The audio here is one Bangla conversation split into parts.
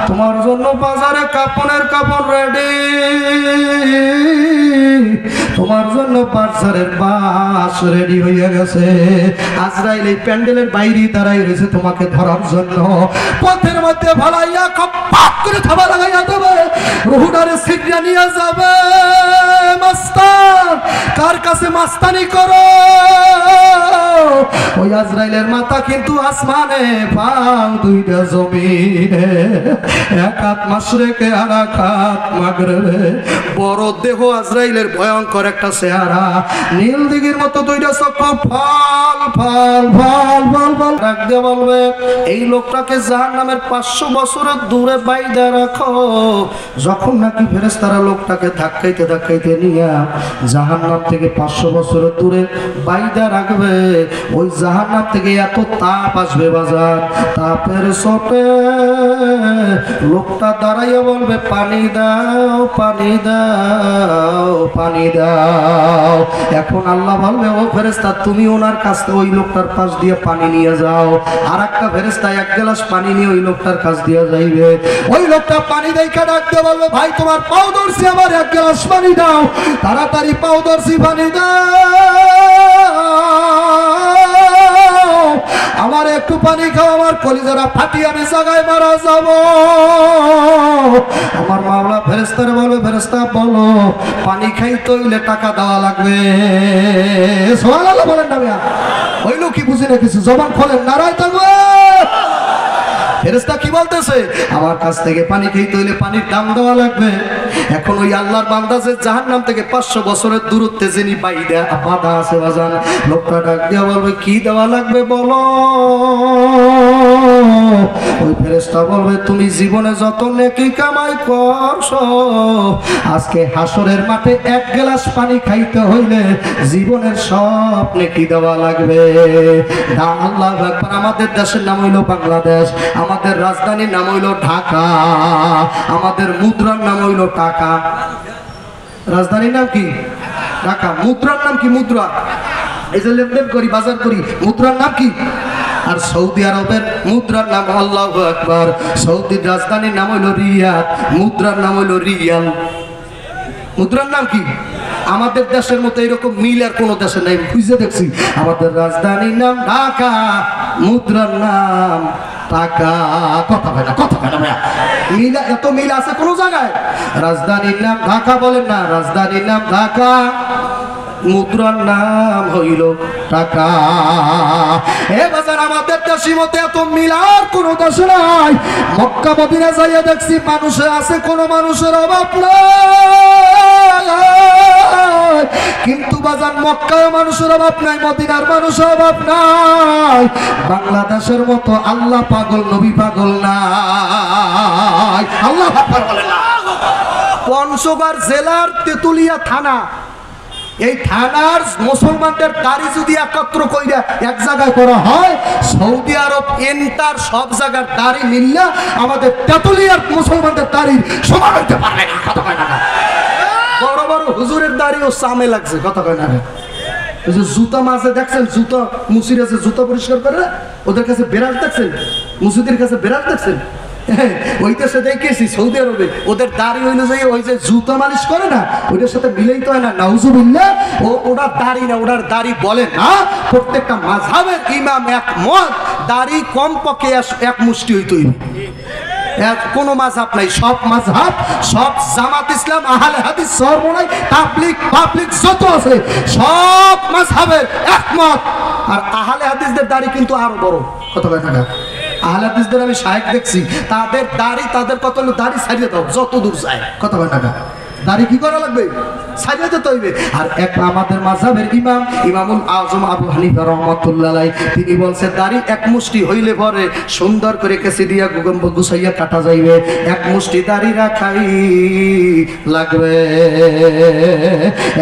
তোমার জন্য বাজারে কাপড়ের কাপড় রেডি, তোমার জন্য বাজারের বাস রেডি হয়ে গেছে। আজরাইল এই প্যান্ডেলের বাইরে দাঁড়াই রয়েছে তোমাকে ধরার জন্য। পথের মধ্যে ভালাইয়া কপাক করে থাবা লাগাইয়া দেবে, রুহুডারে সিগনা নিয়ে যাবে। মাস্তান কার কাছে মাস্তানি করো? ওই আজরাইলের মাথা কিন্তু আসমানে, পাও দুইটা জমিনে, এক হাত মাশরিকে আর এক হাত মাগরিবে। বড় দেহ আজরাইলের ভয়ঙ্কর একটা চেহারা, নীল দিঘির মতো দুইটা চক্ষু, ফল ফল ফল ফল ফল রাখতে বলবে এই লোকটাকে জাহান্নামের 500 বছরের দূরে বাইদা রাখো। যখন নাকি ফেরেশতারা লোকটাকে ধাক্কাইতে ধাক্কাইতে নিয়ে জাহান্নাম থেকে 500 বছরের দূরে বাইদা রাখবে, ওই জাহান্নাম থেকে এত তাপ আসবে বাজার, তাপের চোটে লোকটা দাঁড়াইয়া বলবে পানি দাও পানি দাও পানি দাও। এখন আল্লাহ বলবে ও ফেরেশতা তুমি ওনার কাছে ওই লোকটার পাশ দিয়ে পানি নিয়ে যাও। আর একটা ফেরেশতা এক গ্লাস পানি নিয়ে ওই লোকটার কাছ দিয়ে যাইবে। ওই লোকটা পানি দেইখা ডাকতে বলবে ভাই তোমার পাও ধরছি, আমার এক গ্লাস পানি দাও। তাড়াতাড়ি পাও ধরছি পানি দাও, আমার একটু পানি খাও, আমার কলিজারা ফাটি আমি জায়গায় মারা যাব। আমার মাওলা ফেরেশতারে বলবে ফেরেশতা বলো পানি খাইতে হইলে টাকা দেওয়া লাগবে। সুবহানাল্লাহ বলেন না মিয়া, ওই লোক কি বুঝে না কিছু, জবান খোলেন নারায় তাকবীর। ফেরেশতা কি বলতেছে? আমার কাছ থেকে পানি খেতে হইলে পানির দাম দেওয়া লাগবে। এখন ওই আল্লাহর বান্দা যে জাহান্নাম থেকে 500 বছরের দূরত্বে যিনি বাইদা বাধা আছে বাজান, লোকটা ডাক দিয়া বলবে কি দেওয়া লাগবে বলো। ওই ফেরেশতা বলবে তুমি জীবনে যত নেকি কামাই করছো, আজকে হাসরের মাঠে এক গ্লাস পানি খাইতে হইলে জীবনের সব নেকি দেওয়া লাগবে। আল্লাহু আকবার। আমাদের দেশের নাম হইল বাংলাদেশ, আমাদের রাজধানীর নাম হইল ঢাকা, আমাদের মুদ্রার নাম হইল টাকা। রাজধানীর নাম কি? ঢাকা। মুদ্রার নাম কি? মুদ্রা। এই যে লেনদেন করি বাজার করি, মুদ্রার নাম কি? আর সৌদি আরবের মুদ্রার নাম আল্লাহু আকবার। সৌদির রাজধানীর নাম হইল রিয়াদ, মুদ্রার নাম হইল রিয়াল। মুদ্রার নাম কি? আমাদের দেশের মতো এরকম মিল আর কোন দেশে নাই, বুঝে দেখছি। আমাদের রাজধানীর নাম ঢাকা, মুদ্রার নাম টাকা। কথা হয় না, কথা হয় না ভাইয়া, মিল এত মিল আছে কোন জায়গায়? রাজধানীর নাম ঢাকা বলেন না, রাজধানীর নাম ঢাকা, মুদ্রার নাম হইল টাকা। এ বাজার আমাদের দেশের মতো এত মিল আর কোন দেশে নাই। মক্কা মদিনা যাইয়া দেখছি মানুষে আছে, কোন মানুষের অভাব নাই। কিন্তু বাজার মক্কায় মানুষের অভাব নাই, মদিনার মানুষের অভাব নাই। বাংলাদেশের মতো আল্লাহ পাগল নবী পাগল নাই। আল্লাহ আকবার বলেন না। পঞ্চগড় জেলার তেতুলিয়া থানা, এই থানার মুসলমানদের দাড়ি যদি একত্র কইরা এক জায়গায় করা হয়, সৌদি আরব এন্টার সব জায়গার দাড়ি মিললে আমাদের তেতুলিয়ার মুসলমানদের দাড়ি সমান হইতে পারে না। কথা কয় না, বড় বড় হুজুরের দাড়িও সামে লাগছে। কথা কয় না, ওই যে জুতা মাঝে দেখছেন, জুতা মুসির আছে জুতা পরিষ্কার করে, ওদের কাছে বেরাজ দেখছেন, মুসিদের কাছে বেরাজ দেখছেন। ওই দেশে দেখেছি সৌদি আরবে ওদের দাড়ি হইলো যে ওই যে জুতা মালিশ করে না, ওইটার সাথে মিলেই তো হয় না। নাউজুবিল্লাহ। ওনার দাড়ি না, ওনার দাড়ি বলে না। প্রত্যেকটা মাযহাবের ইমাম একমত, দাড়ি কম পক্ষে এক মুষ্টি হইতে হইবে। কোন মাযহাব নাই, সব মাযহাব, সব জামাত ইসলাম, আহলে হাদিস, সরমনাই, তাবলিগ, পাবলিক যত আছে সব মাযহাবের একমত। আর আহলে হাদিসদের দাড়ি কিন্তু আরো বড়। কথা কয় না, আহলে হাদিসদের আমি শায়েখ দেখছি, তাদের দাড়ি, তাদের কত হলো দাড়ি ছাড়িয়ে দাও যত দূর যায়। কথা কয় না, দাড়ি কি করা লাগবে? ছাড়িয়ে দিতে হইবে। আর এক আমাদের মাযহাবের ইমাম ইমামুল আযম আবু হানিফা রাহমাতুল্লাহ আলাইহি, তিনি বলছে দাড়ি এক মুষ্টি হইলে পরে সুন্দর করে কেসি দিয়া গুছাইয়া কাটা যাইবে, এক মুষ্টি দাড়ি রাখাই লাগবে।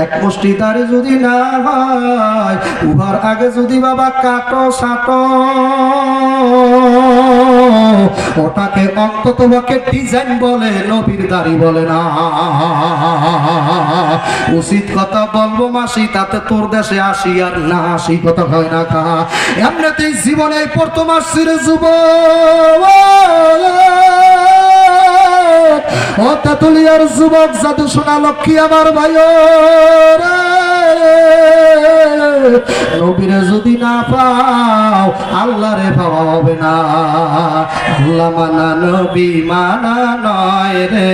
এক মুষ্টি দাড়ি যদি না হয়, উহার আগে যদি বাবা কাটো সাটো, ওটাকে অন্তত ডিজাইন বলে, নবীর দাড়ি বলে না। উচিত কথা বলবো মাসি, তাতে তোর দেশে আসি আর না আসি। কথা হয় না কা, এমনিতেই জীবনে প্রথম আসছি রে যুব। তেতুলিয়ার যুবক জাদু সোনা লক্ষ্মী আমার ভাই নবীরে যদি না পাও আল্লাহরে পাওয়া হবে না। আল্লাহ মানা নবী মানা নয় রে,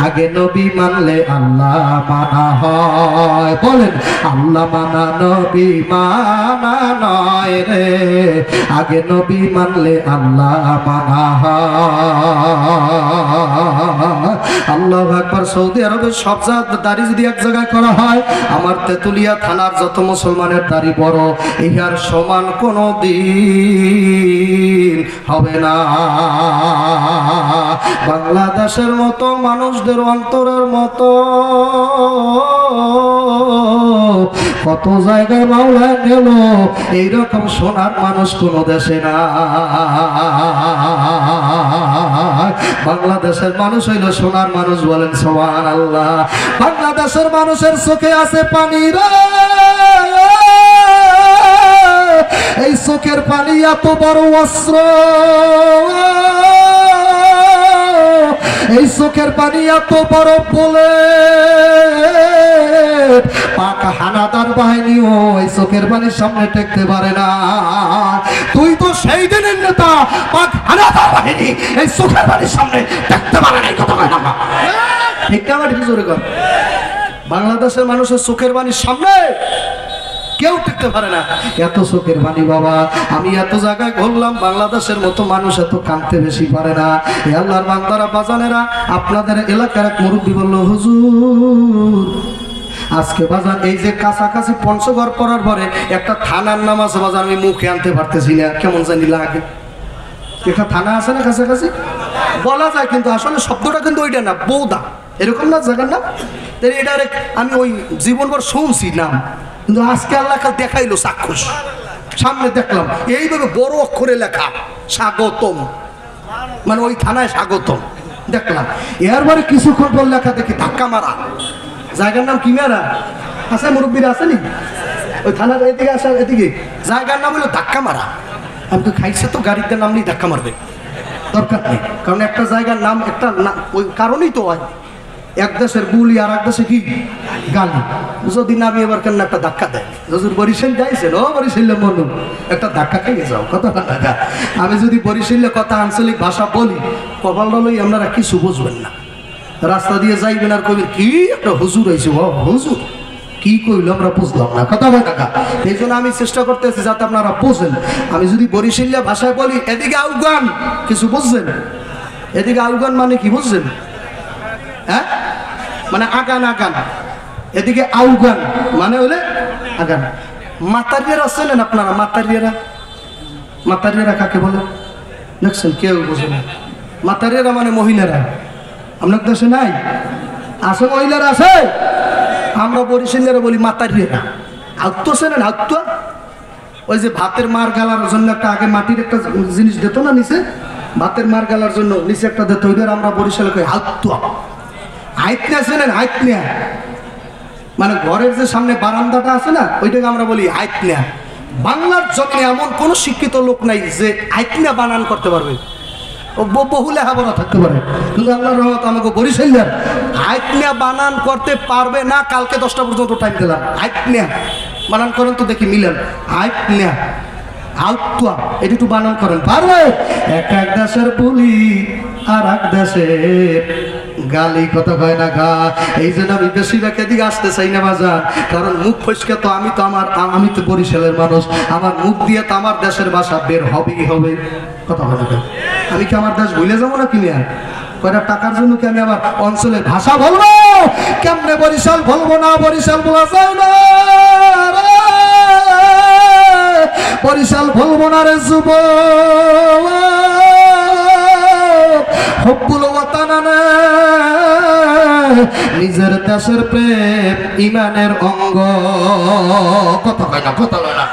আগে নবী মানলে আল্লাহ মানা হয়। বলেন আল্লাহ মানা নবী মানা নয় রে, আগে নবী মানলে আল্লাহ মানা হয়। আল্লাহু আকবার। সৌদি আরবের সব দাড়ি যদি এক জায়গায় করা হয়, আমার তেতুলিয়া থানার যত মুসলমানের দাড়ি বড়, ইহার সমান কোনো দিন হবে না। বাংলাদেশের মতো মানুষদের অন্তরের মতো কত জায়গায় মাওলা গেল, এইরকম সোনার মানুষ কোন দেশে না। বাংলাদেশের মানুষ হইল সোনার মানুষ। বলেন সুবহানাল্লাহ। বাংলাদেশের মানুষের চোখে আছে পানি রে, এই চোখের পানি এত বড় অস্ত্র, এই চোখের পানি এত বড় বলে পাক হানাদার বাহিনীও এই চোখের পানির সামনে টেকতে পারে না। তুই তো সেই দিনের নেতা, পাক হানাদার বাহিনী এই চোখের পানির সামনে টেকতে পারে না। কথা কয় না ঠিক না? ঠিক জোরে কর। বাংলাদেশের মানুষের চোখের পানির সামনে কেউ টিকতে পারে না। এত চোখের পানি বাবা। আমি এত জায়গায় ঘুরলাম, বাংলাদেশের মতো মানুষ এত কাঁদতে বেশি পারে না। আল্লাহর বান্দারা বাজানেরা, আপনাদের এলাকার এক মুরব্বী বলল, হুজুর আজকে বাজান এই যে কাছাকাছি পঞ্চগড় পড়ার পরে একটা থানার নাম আছে বাজান, আমি মুখে আনতে পারতেছি না, কেমন জানি লাগে। একটা থানা আছে না কাছাকাছি, বলা যায় কিন্তু আসলে শব্দটা কিন্তু ওইটা না, বৌদা এরকম না জায়গার নাম। এটা আমি ওই জীবনভর শুনছি নাম, কিন্তু আজকে আল্লাহ কাল দেখাইলো চাক্ষুষ সামনে দেখলাম এইভাবে বড় অক্ষরে লেখা স্বাগতম, মানে ওই থানায় স্বাগতম দেখলাম। এরপরে কিছুক্ষণ পর লেখা দেখি ধাক্কা মারা। জায়গার নাম কি মেরা আছে? মুরব্বীরা আসেনি ওই থানার এদিকে আসা, এদিকে জায়গার নাম হলো ধাক্কা মারা। আমি তো খাইছে তো গাড়িতে নাম নেই, ধাক্কা মারবে দরকার নেই। কারণ একটা জায়গার নাম একটা ওই কারণেই তো হয়, এক দেশের বুলি আর এক দেশে কি গালি। যদি নামি এবার কেন একটা ধাক্কা দেয়, যদি বরিশাল যাইছেন ও বরিশালে মনু একটা ধাক্কা খেয়ে যাও কথা না। আমি যদি বরিশালে কথা আঞ্চলিক ভাষা বলি, কপালটা লই আপনারা কিছু বুঝবেন না। রাস্তা দিয়ে যাইবেন আর কইবেন কি একটা হুজুর হয়েছে, ও হুজুর কি কইল আমরা বুঝলাম না কথা হয় টাকা। এই জন্য আমি চেষ্টা করতেছি যাতে আপনারা বুঝেন। আমি যদি বরিশালিয়া ভাষায় বলি এদিকে আউগান, কিছু বুঝছেন? এদিকে আউগান মানে কি বুঝছেন? হ্যাঁ, মানে আগান আগান। এদিকে আউগান মানে হলে আগান। মাতারিয়ারা আছেন আপনারা? মাতারিয়ারা, মাতারিয়ারা কাকে বলে দেখছেন? কেউ বুঝে না। মাতারিয়ারা মানে মহিলারা। আপনার দেশে নাই? আছে মহিলারা আছে। আমরা বরিশালেরা বলি মাতারিয়ারা। আত্ম চেনেন? আত্ম ওই যে ভাতের মার গালার জন্য একটা আগে মাটির একটা জিনিস দিত না নিচে, ভাতের মার গালার জন্য নিচে একটা দিত, ওইটার আমরা বরিশালে কই আত্ম। আইতনা চেনেন? আইতনা মানে ঘরের যে সামনে বারান্দাটা আছে না, ওইটাকে আমরা বলি আইতনা। বাংলার জমিনে এমন কোন শিক্ষিত লোক নাই যে আইতনা বানান করতে পারবে। বহু লেখাপড়া থাকতে পারে, কিন্তু আল্লাহর রহমত আমাকে বরিশালের আইতনা বানান করতে পারবে না। কালকে 10টা পর্যন্ত টাইম দিলাম, আইতনা বানান করেন তো দেখি মিলেন। আইতনা আউতুয়া এটা একটু বানান করেন, পারবে? এক এক দেশের বলি আর এক দেশের গালি কথা কয় না গা। এই জন্য আমি বেশিরভাগ এদিকে আসতে চাই না বাজার, কারণ মুখ ফসকে তো আমি তো বরিশালের মানুষ, আমার মুখ দিয়ে তো আমার দেশের ভাষা বের হবেই হবে কথা কয় না। আমি কি আমার দেশ ভুলে যাবো না কিনে? কয়টা টাকার জন্য কি আমি আমার অঞ্চলের ভাষা বলবো? কেমনে বরিশাল বলবো না? বরিশাল বলা যায় না, বরিশাল বলবো না রে যুবক। হব্বুল ওয়াতানা নিজের দেশের প্রেম ইমানের অঙ্গ। কথা কয় না, কথা কয় না।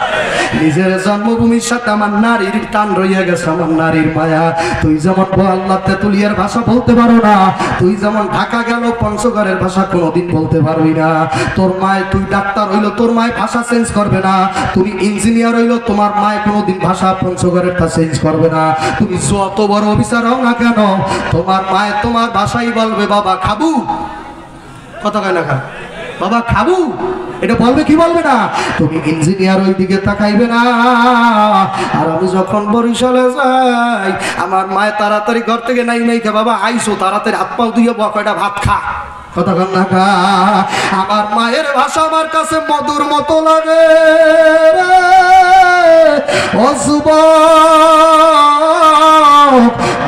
নিজের জন্মভূমির সাথে আমার নারীর টান রইয়া গেছে, আমার নারীর মায়া। তুই যেমন আল্লাহ তেতুলিয়ার ভাষা বলতে পারো না, তুই যেমন ঢাকা গেল পঞ্চগড়ের ভাষা কোনোদিন বলতে পারবি না। তোর মায়, তুই ডাক্তার হইলো, তোর মায় ভাষা চেঞ্জ করবে না। তুমি ইঞ্জিনিয়ার হইলো, তোমার মায় কোনোদিন ভাষা পঞ্চগড়েরটা চেঞ্জ করবে না। তুমি যত বড় অফিসার হও না কেন, তোমার মায় তোমার ভাষাই বলবে বাবা খাবু। কথা কয় না খা, বাবা খাবু, এটা বলবে কি বলবে না? তুমি ইঞ্জিনিয়ার ওই দিকে তাকাইবে না। আর আমি যখন বরিশালে যাই, আমার মায় তাড়াতাড়ি ঘর থেকে নাই কে বাবা আইসো, তাড়াতাড়ি হাত পাও দিয়ে কয়টা ভাত খা। কথা কন না খা। আমার মায়ের ভাষা আমার কাছে মধুর মতো লাগে। ও যুবক,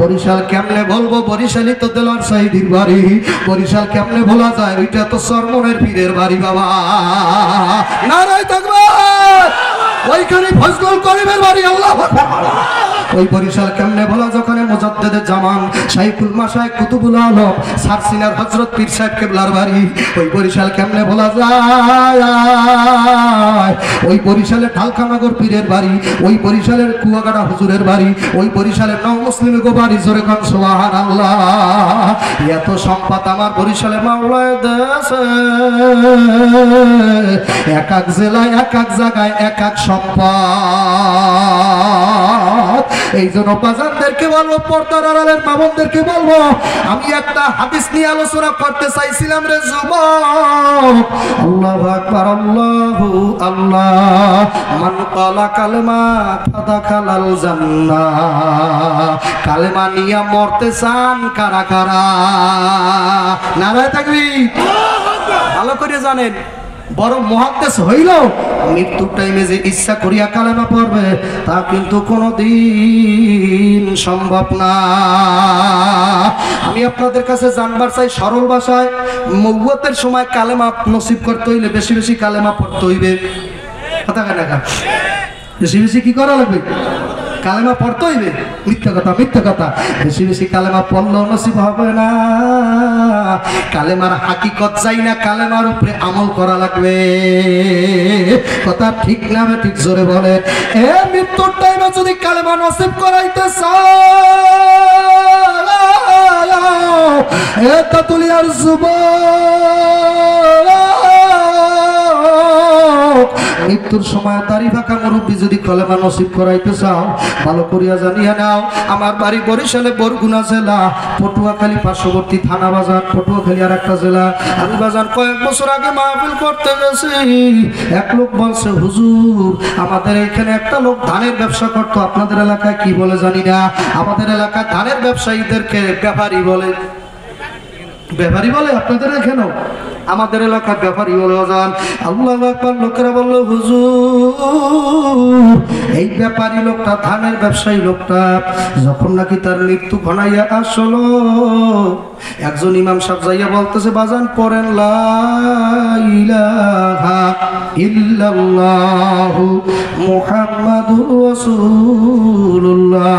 বরিশাল কেমনে বলবো? বরিশালই তো দেলোয়ার সাইদির বাড়ি। বরিশাল কেমনে ভোলা যায়? ওইটা তো সরমনের পীরের বাড়ি বাবা। নারায় থাকবে ওইখানে ফজলুল করিমের বাড়ি। আল্লাহু আকবার। ওই বরিশাল কেমনে ভোলা? যখন মুজাদ্দেদে জামান শাইখুল মাশায়েখ কুতুবুল আলম সারসিনার হযরত পীর সাহেব কেবলার বাড়ি। ওই বরিশাল কেমনে ভোলা যায়? ওই বরিশালে ঢালখানগর পীরের বাড়ি, ওই বরিশালের কুয়াকাটা হুজুরের বাড়ি, ওই বরিশালের নও মুসলিম গো বাড়ি। জোরে কোন সুবহানাল্লাহ। এত সম্পদ আমার বরিশালে মাওলায় দেশে, এক এক জেলায় এক এক জায়গায় এক এক সম্পদ। এই জন্য বাজানদেরকে বলবো, পর্দার আড়ালের মামুনদেরকে বলবো, আমি একটা হাদিস নিয়ে আলোচনা করতে চাইছিলাম রে যুবক। আল্লাহু আকবার, আল্লাহু আল্লাহ। মান ক্বালা কালেমা ফাদাখালাল জান্নাহ। কালেমা নিয়ে মরতে চান কারা কারা? নারায়ে তাকবীর। ভালো করে জানেন, বড় মুহাদ্দিস হইল মৃত্যুর টাইমে যে ইচ্ছা করিয়া কালেমা পড়বে তা কিন্তু কোনোদিন সম্ভব না। আমি আপনাদের কাছে জানবার চাই, সরল ভাষায় মওয়াতের সময় কালেমা নসিব করতে হইলে বেশি বেশি কালেমা পড়তে হইবে। কথা কেন না, বেশি বেশি কি করা লাগবে? কালেমা পড়তে হইবে। মিথ্যা কথা, মিথ্যা কথা। বেশি বেশি কালেমা পড়লেও নসিব হবে না। কালেমার হাকিকত চাই না, কালেমার উপরে আমল করা লাগবে। কথা ঠিক না? ঠিক জোরে বলে। এ মৃত্যুর টাইমে যদি কালেমা নসিব করাইতে চাও, এ তেতুলিয়ার যুবক, মৃত্যুর সময় দাড়ি ফাঁকা মুরব্বী যদি কলেমা নসিব করাইতে চাও, ভালো করিয়া জানিয়া নাও। আমার বাড়ি বরিশালে বরগুনা জেলা, পটুয়াখালী পার্শ্ববর্তী থানা বাজার। পটুয়াখালী আর একটা জেলা। আমি বাজার কয়েক বছর আগে মাহফিল করতে গেছি। এক লোক বলছে, হুজুর আমাদের এখানে একটা লোক ধানের ব্যবসা করতো, আপনাদের এলাকায় কি বলে জানি না, আমাদের এলাকায় ধানের ব্যবসায়ীদেরকে ব্যাপারী বলে। ব্যাপারী বলে আপনাদের এখানেও? আমাদের এলাকার ব্যাপারী বলে। যান আল্লাহু আকবার। লোকেরা বলল, হুজুর এই ব্যাপারী লোকটা, ধানের ব্যবসায়ী লোকটা যখন নাকি তার মৃত্যু ঘনাইয়া আসলো, একজন ইমাম সাহেব যাইয়া বলতেছে, বাজান পড়েন লা ইলাহা ইল্লাল্লাহু মুহাম্মাদুর রাসূলুল্লাহ।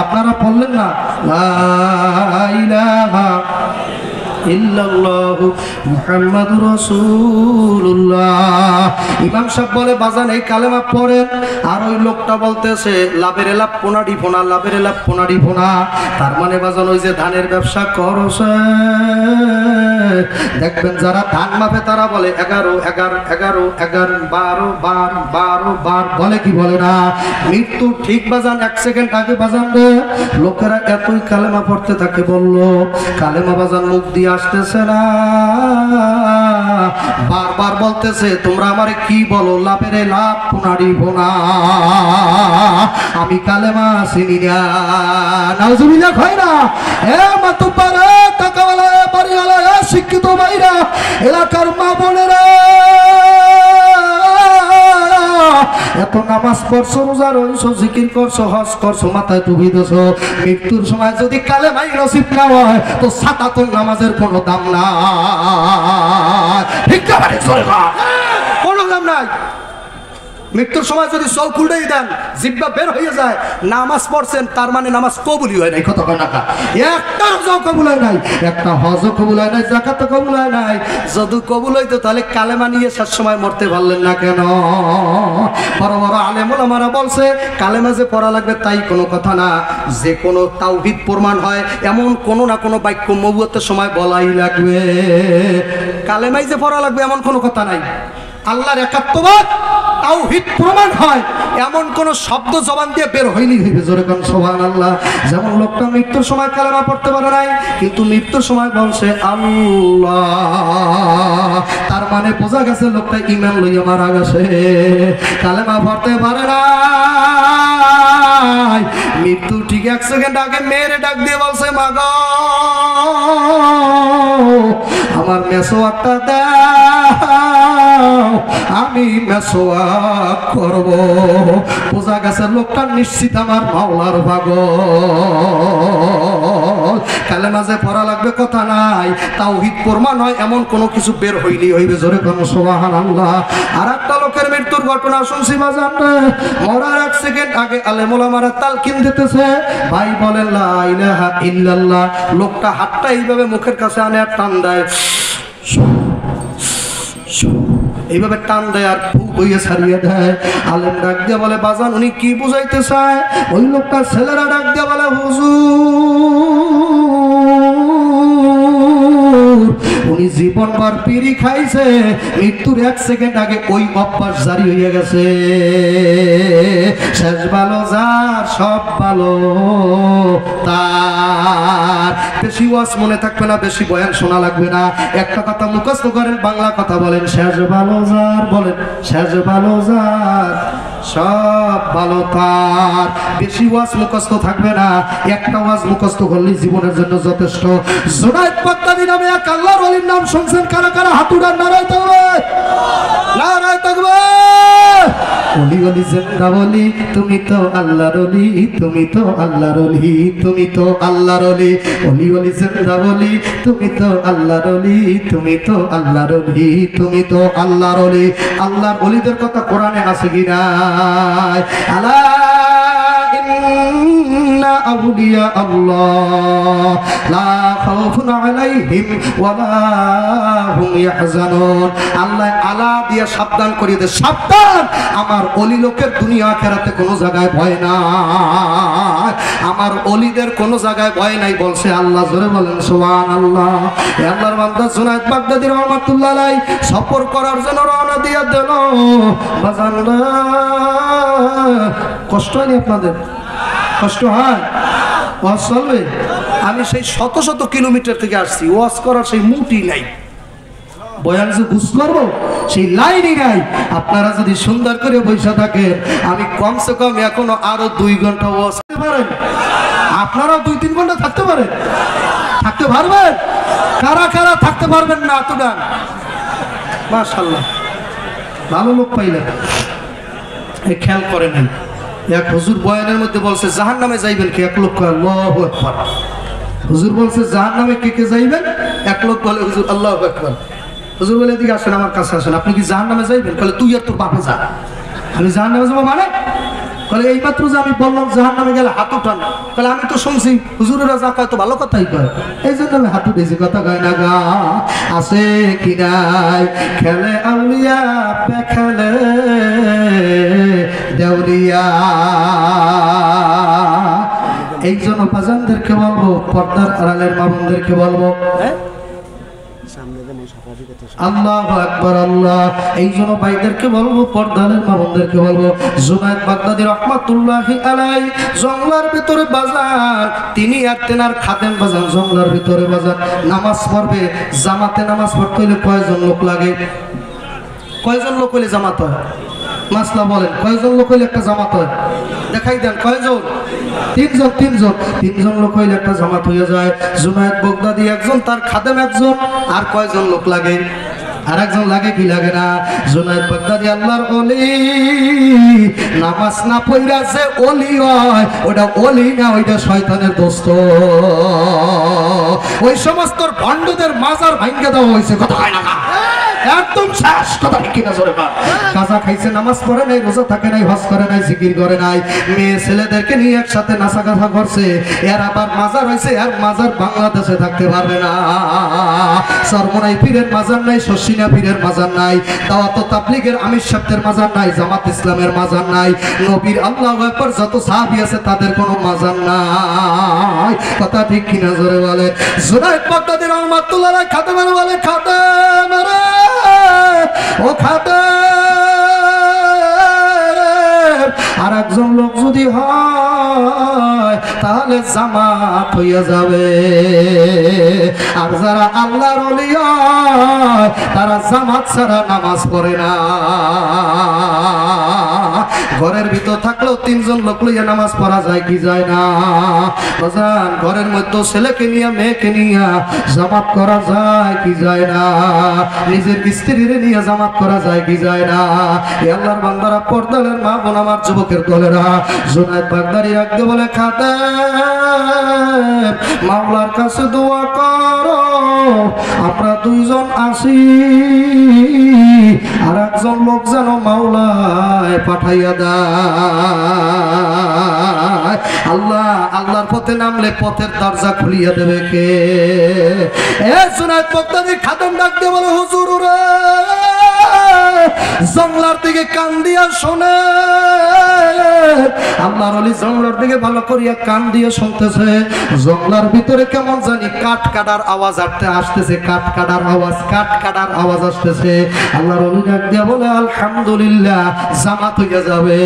আপনারা পড়লেন না? লা ইলাহা ইল্লাল্লাহু মুহাম্মাদুর রাসূলুল্লাহ। ইমাম সাহেব বলে, বাজান এই কালেমা পড়েন। আর ওই লোকটা বলতেছে, লাভের লাভ পোনাডি ফোনা, লাভের লাভ পোনাডি ফোনা। তার মানে বাজান ওই যে ধানের ব্যবসা করছে, দেখবেন যারা ধান মাপে তারা বলে 11 11 11 11 12 12 12 12 বলে কি বলে না? মৃত্যু ঠিক বাজান 1 সেকেন্ড আগে বাজান রে লোকেরা এতই কালেমা পড়তে থাকে। বললো কালেমা বাজান মুখ দিয়ে আসতেছে না, বারবার বলতেছে, তোমরা আমারে কি বলো? লাভের লাভ পুনারি বোনা। আমি কালেমা চিনি না। নাউজুবিল্লাহ হয় না? এ মাতুব্বারে, টাকাওয়ালা, বাড়িওয়ালা, শিক্ষিত ভাইরা, এলাকার মা বোনেরা, এত নামাজ পড়ছো, রোজা রইছো, জিকির করছো, হজ করছো, মাথায় টুপি দিছো, মৃত্যুর সময় যদি কালেমাই নসিব না হয় তো সাতাতুল নামাজের কোনো দাম নাই। ঠিক না? কোনো দাম নাই। মৃত্যুর সময় যদি চোখ উল্টেই দেন, জিহ্বা বের হয়ে যায়, নামাজ পড়ছেন, তার মানে নামাজ কবুলই হয় নাই। কথা কয় না, একটা রোজাও কবুল হয় নাই, একটা হজও কবুল হয় নাই, যাকাতও কবুল হয় নাই। যদি কবুল হইতো তাহলে কালেমা নিয়ে শেষ সময় মরতে পারলেন না কেন? বড় বড় আলেম ওলামারা বলছে কালেমা যে পড়া লাগবে তাই কোনো কথা না, যে কোনো তাওহীদ প্রমাণ হয় এমন কোনো না কোনো বাক্য নবুয়তের সময় বলাই লাগবে। কালেমাই যে পড়া লাগবে এমন কোনো কথা নাই। আল্লাহর একাত্মবাদ তাওহীদ প্রমাণ হয় এমন কোন শব্দ জবান দিয়ে বের হয়নি হইবে, জোরে কোন সুবহানাল্লাহ। যেমন লোকটা মৃত্যুর সময় কালেমা পড়তে পারে নাই, কিন্তু মৃত্যুর সময় বলছে আল্লাহ, তার মানে বোঝা গেছে লোকটা ঈমান লইয়া মারা গেছে। কালেমা পড়তে পারে নাই, মৃত্যু ঠিক 1 সেকেন্ড আগে মেয়েরে ডাক দিয়ে বলছে মা গো আমার মেসোয়াকটা দাও, আমি মেসোয়াক করব। বোঝা গেছে লোকটা নিশ্চিত আমার মাওলার পাগল। কালেমা যে পড়া লাগবে কথা নাই, তাওহীদ প্রমাণ হয় এমন কোনো কিছু বের হইলি হইবে, জোরে কোন সুবহানাল্লাহ। আর একটা লোকের মৃত্যুর ঘটনা শুনছি বাজান, মরার 1 সেকেন্ড আগে আলেম ওলামারা তালকিন দিতেছে, ভাই বলেন লা ইলাহা ইল্লাল্লাহ। লোকটা হাতটা এইভাবে মুখের কাছে আনে আর টান দেয়, এইভাবে টান দেয় আর ফুক হইয়া ছাড়িয়ে দেয়। আলেম ডাক দিয়ে বলে বাজান উনি কি বুঝাইতে চায়? ওই লোকটা ছেলেরা ডাক দিয়ে বলে হুজুর উনি জীবনভর পিড়ি খাইছে, মৃত্যুর 1 সেকেন্ড আগে ওই অভ্যাস জারি হয়ে গেছে। শেষ ভালো যার সব ভালো তার। বেশি ওয়াজ মনে থাকবে না, বেশি বয়ান শোনা লাগবে না, একটা কথা মুখস্থ করেন, বাংলা কথা বলেন, শেষ ভালো যার, বলেন শেষ ভালো যার সব ভালো তার। বেশি ওয়াজ মুখস্থ থাকবে না, একটা ওয়াজ মুখস্থ করলেই জীবনের জন্য যথেষ্ট। জুনায়েদ বাগদাদী নামে এক আল্লাহর ওলির নাম শুনছেন কারা কারা? হাত উঠান, নারায়ে তাকবীর, নারায়ে তাকবীর। ওলি ওলি জিন্দা বলি, তুমি তো আল্লাহর ওলি, তুমি তো আল্লাহর ওলি, তুমি তো আল্লাহর ওলি। ওলি ওলি জিন্দা বলি, তুমি তো আল্লাহর ওলি, তুমি তো আল্লাহর ওলি, তুমি তো আল্লাহর ওলি। আল্লাহর ওলিদের কথা কোরআনে আছে কি নাই? আলা ইন্না আউলিয়া আল্লাহ লা খাউফুন আলাইহিম ওয়া লা হুম ইয়াহজানুন। আল্লাহ আলা দিয়া সাবধান করিয়ে দে, সাবধান, আমার ওলি লোকের দুনিয়া আখিরাতে কোনো জায়গায় ভয় নাই, আমার ওলিদের কোনো জায়গায় ভয় নাই বলছে আল্লাহ। জোরে বলেন সুবহানাল্লাহ। এই আল্লাহর বান্দা জুনায়েদ বাগদাদী রাহমাতুল্লাহ আলাইহি সফর করার জন্য রওনা দিয়ে দিল। বাজান কষ্ট হয়নি আপনাদের? কষ্ট হয়? ওয়াজ চলবে? আমি সেই শত শত কিলোমিটার থেকে আসছি, ওয়াজ করার সেই মুটি নাই, বয়ান যে গুছ করবো সেই লাইনই নাই। আপনারা যদি সুন্দর করে বসে থাকেন, আমি কমসে কম এখনো আরো 2 ঘন্টা ওয়াজ করতে পারেন। আপনারাও 2-3 ঘন্টা থাকতে পারেন, থাকতে পারবেন? কারা কারা থাকতে পারবেন না? তুলান, মাশাআল্লাহ, ভালো লোক পাইলেন। এই খেয়াল করে নাই, এক হুজুর বয়ানের মধ্যে বলছে জাহান্নামে যাইবেন কে? 1 লোক। আল্লাহু আকবার। হুজুর বলছে জাহান্নামে কে কে যাইবেন? 1 লোক বলে হুজুর আল্লাহু আকবার। হুজুর বলে এদিকে আসেন, আমার কাছে আসেন, আপনি কি জাহান্নামে যাইবেন? বলে তুই আর তোর বাপে যা। আমি জাহান্নামে যাবো মানে? বলে এই মাত্র যে আমি বললাম জাহান্নামে গেলে হাত উঠান। বলে আমি তো শুনছি হুজুরেরা যা কয় তো ভালো কথাই কয়, এই জন্য আমি হাত উঠেছি, কথা কয় না গা। আছে কি নাই? খেলে আউলিয়া খেলে দেউলিয়া। এই জন্য বাজানদেরকে বলবো, পর্দার আড়ালের মা বোনদেরকে বলবো, আল্লাহু আকবার আল্লাহ। এই জন্য ভাইদেরকে বলবো, পর্দারের মা বোনদেরকে বলবো, জুনায়েদ বাগদাদী রাহমাতুল্লাহি আলাইহি জঙ্গলার ভিতরে বাজান, তিনি আর তেনার খাদেম বাজান জঙ্গলার ভিতরে বাজান নামাজ পড়বে। জামাতে নামাজ পড়তে হলে কয়জন লোক লাগে? কয়জন লোক হইলে জামাত হয়? মাসলা বলেন, কয়জন লোক হইলে একটা জামাত হয়? দেখাই দেন কয়জন? 3 জন। 3 জন লোক হইলে একটা জামাত হয়ে যায়। জুনায়েদ বাগদাদী একজন, তার খাদেম একজন, আর কয়জন লোক লাগে? আর একজন লাগে কি লাগে না? জুনায়েদ বাগদাদী আল্লাহর ওলি, নামাজ না পড়া যে ওলি হয় ওটা ওলি না, ওইটা শয়তানের দোস্ত। ওই সমস্ত ভণ্ডদের মাজার ভাঙ্গে দেওয়া হয়েছে, কথা হয় না? একদম শেষ কথা ঠিক কিনা জোরে বল। কাজা খাইছে, নামাজ পড়ে নাই, রোজা থাকে নাই, হজ করে নাই, জিকির করে নাই, মেয়ে ছেলেদেরকে নিয়ে একসাথে নাচা গাথা করছে, এর আবার মাজার হয়েছে, আর মাজার বাংলাদেশে থাকতে পারবে না। সরমনাই পীরের মাজার নাই, শশিনা পীরের মাজার নাই, দাওয়াত ও তাবলীগের আমির সাহেবদের মাজার নাই, জামাত ইসলামের মাজার নাই, নবীর আল্লাহু আকবার যত সাহাবী আছে তাদের কোনো মাজার নাই। কথা ঠিক কিনা জোরে বলে। জুনায়েদ বাগদাদী রাহমাতুল্লাহ আলাইহি খাদেমের বলে, খাদেম রে ও খাদেম, আর একজন লোক যদি হয় তাহলে জামাত হইয়া যাবে, আর যারা আল্লাহর ওলি হয় তারা জামাত ছাড়া নামাজ পড়ে না। ঘরের ভিতর থাকলেও তিনজন লোক লইয়া নামাজ পড়া যায় কি যায় না? বাজান, ঘরের মধ্যে ছেলেকে নিয়ে মেয়েকে নিয়ে জামাত করা যায় কি যায় না? নিজের স্ত্রীরে নিয়ে জামাত করা যায় কি যায় না? আল্লাহর বান্দারা, পর্দালের মা বোন আমার যুবকের দলেরা, জুনায়েদ বাগদাদী রাখতে বলে, খাদেম মাওলার কাছে দোয়া করো, আমরা দুইজন আসি, আর একজন লোক যেন মাওলায় পাঠাইয়া দেয়। আল্লাহ আল্লাহর পথে নামলে পথের দরজা খুলিয়া দেবে কে? এ জুনায়েদ বাগদাদী খাদেম ডাক দিয়ে বলে, হুজুর রে, জংলার দিকে কান দিয়া শোনে। আল্লাহর ওলি জংলার দিকে ভালো করিয়া কান দিয়ে শুনতেছে। জংলার ভিতরে কেমন জানি কাঠ কাটার আওয়াজ আসতেছে, কাঠ কাটার আওয়াজ, কাঠ কাটার আওয়াজ আসতেছে। আল্লাহর ওলি ডাক দিয়া বলে, আলহামদুলিল্লাহ, জামাত হইয়া যাবে।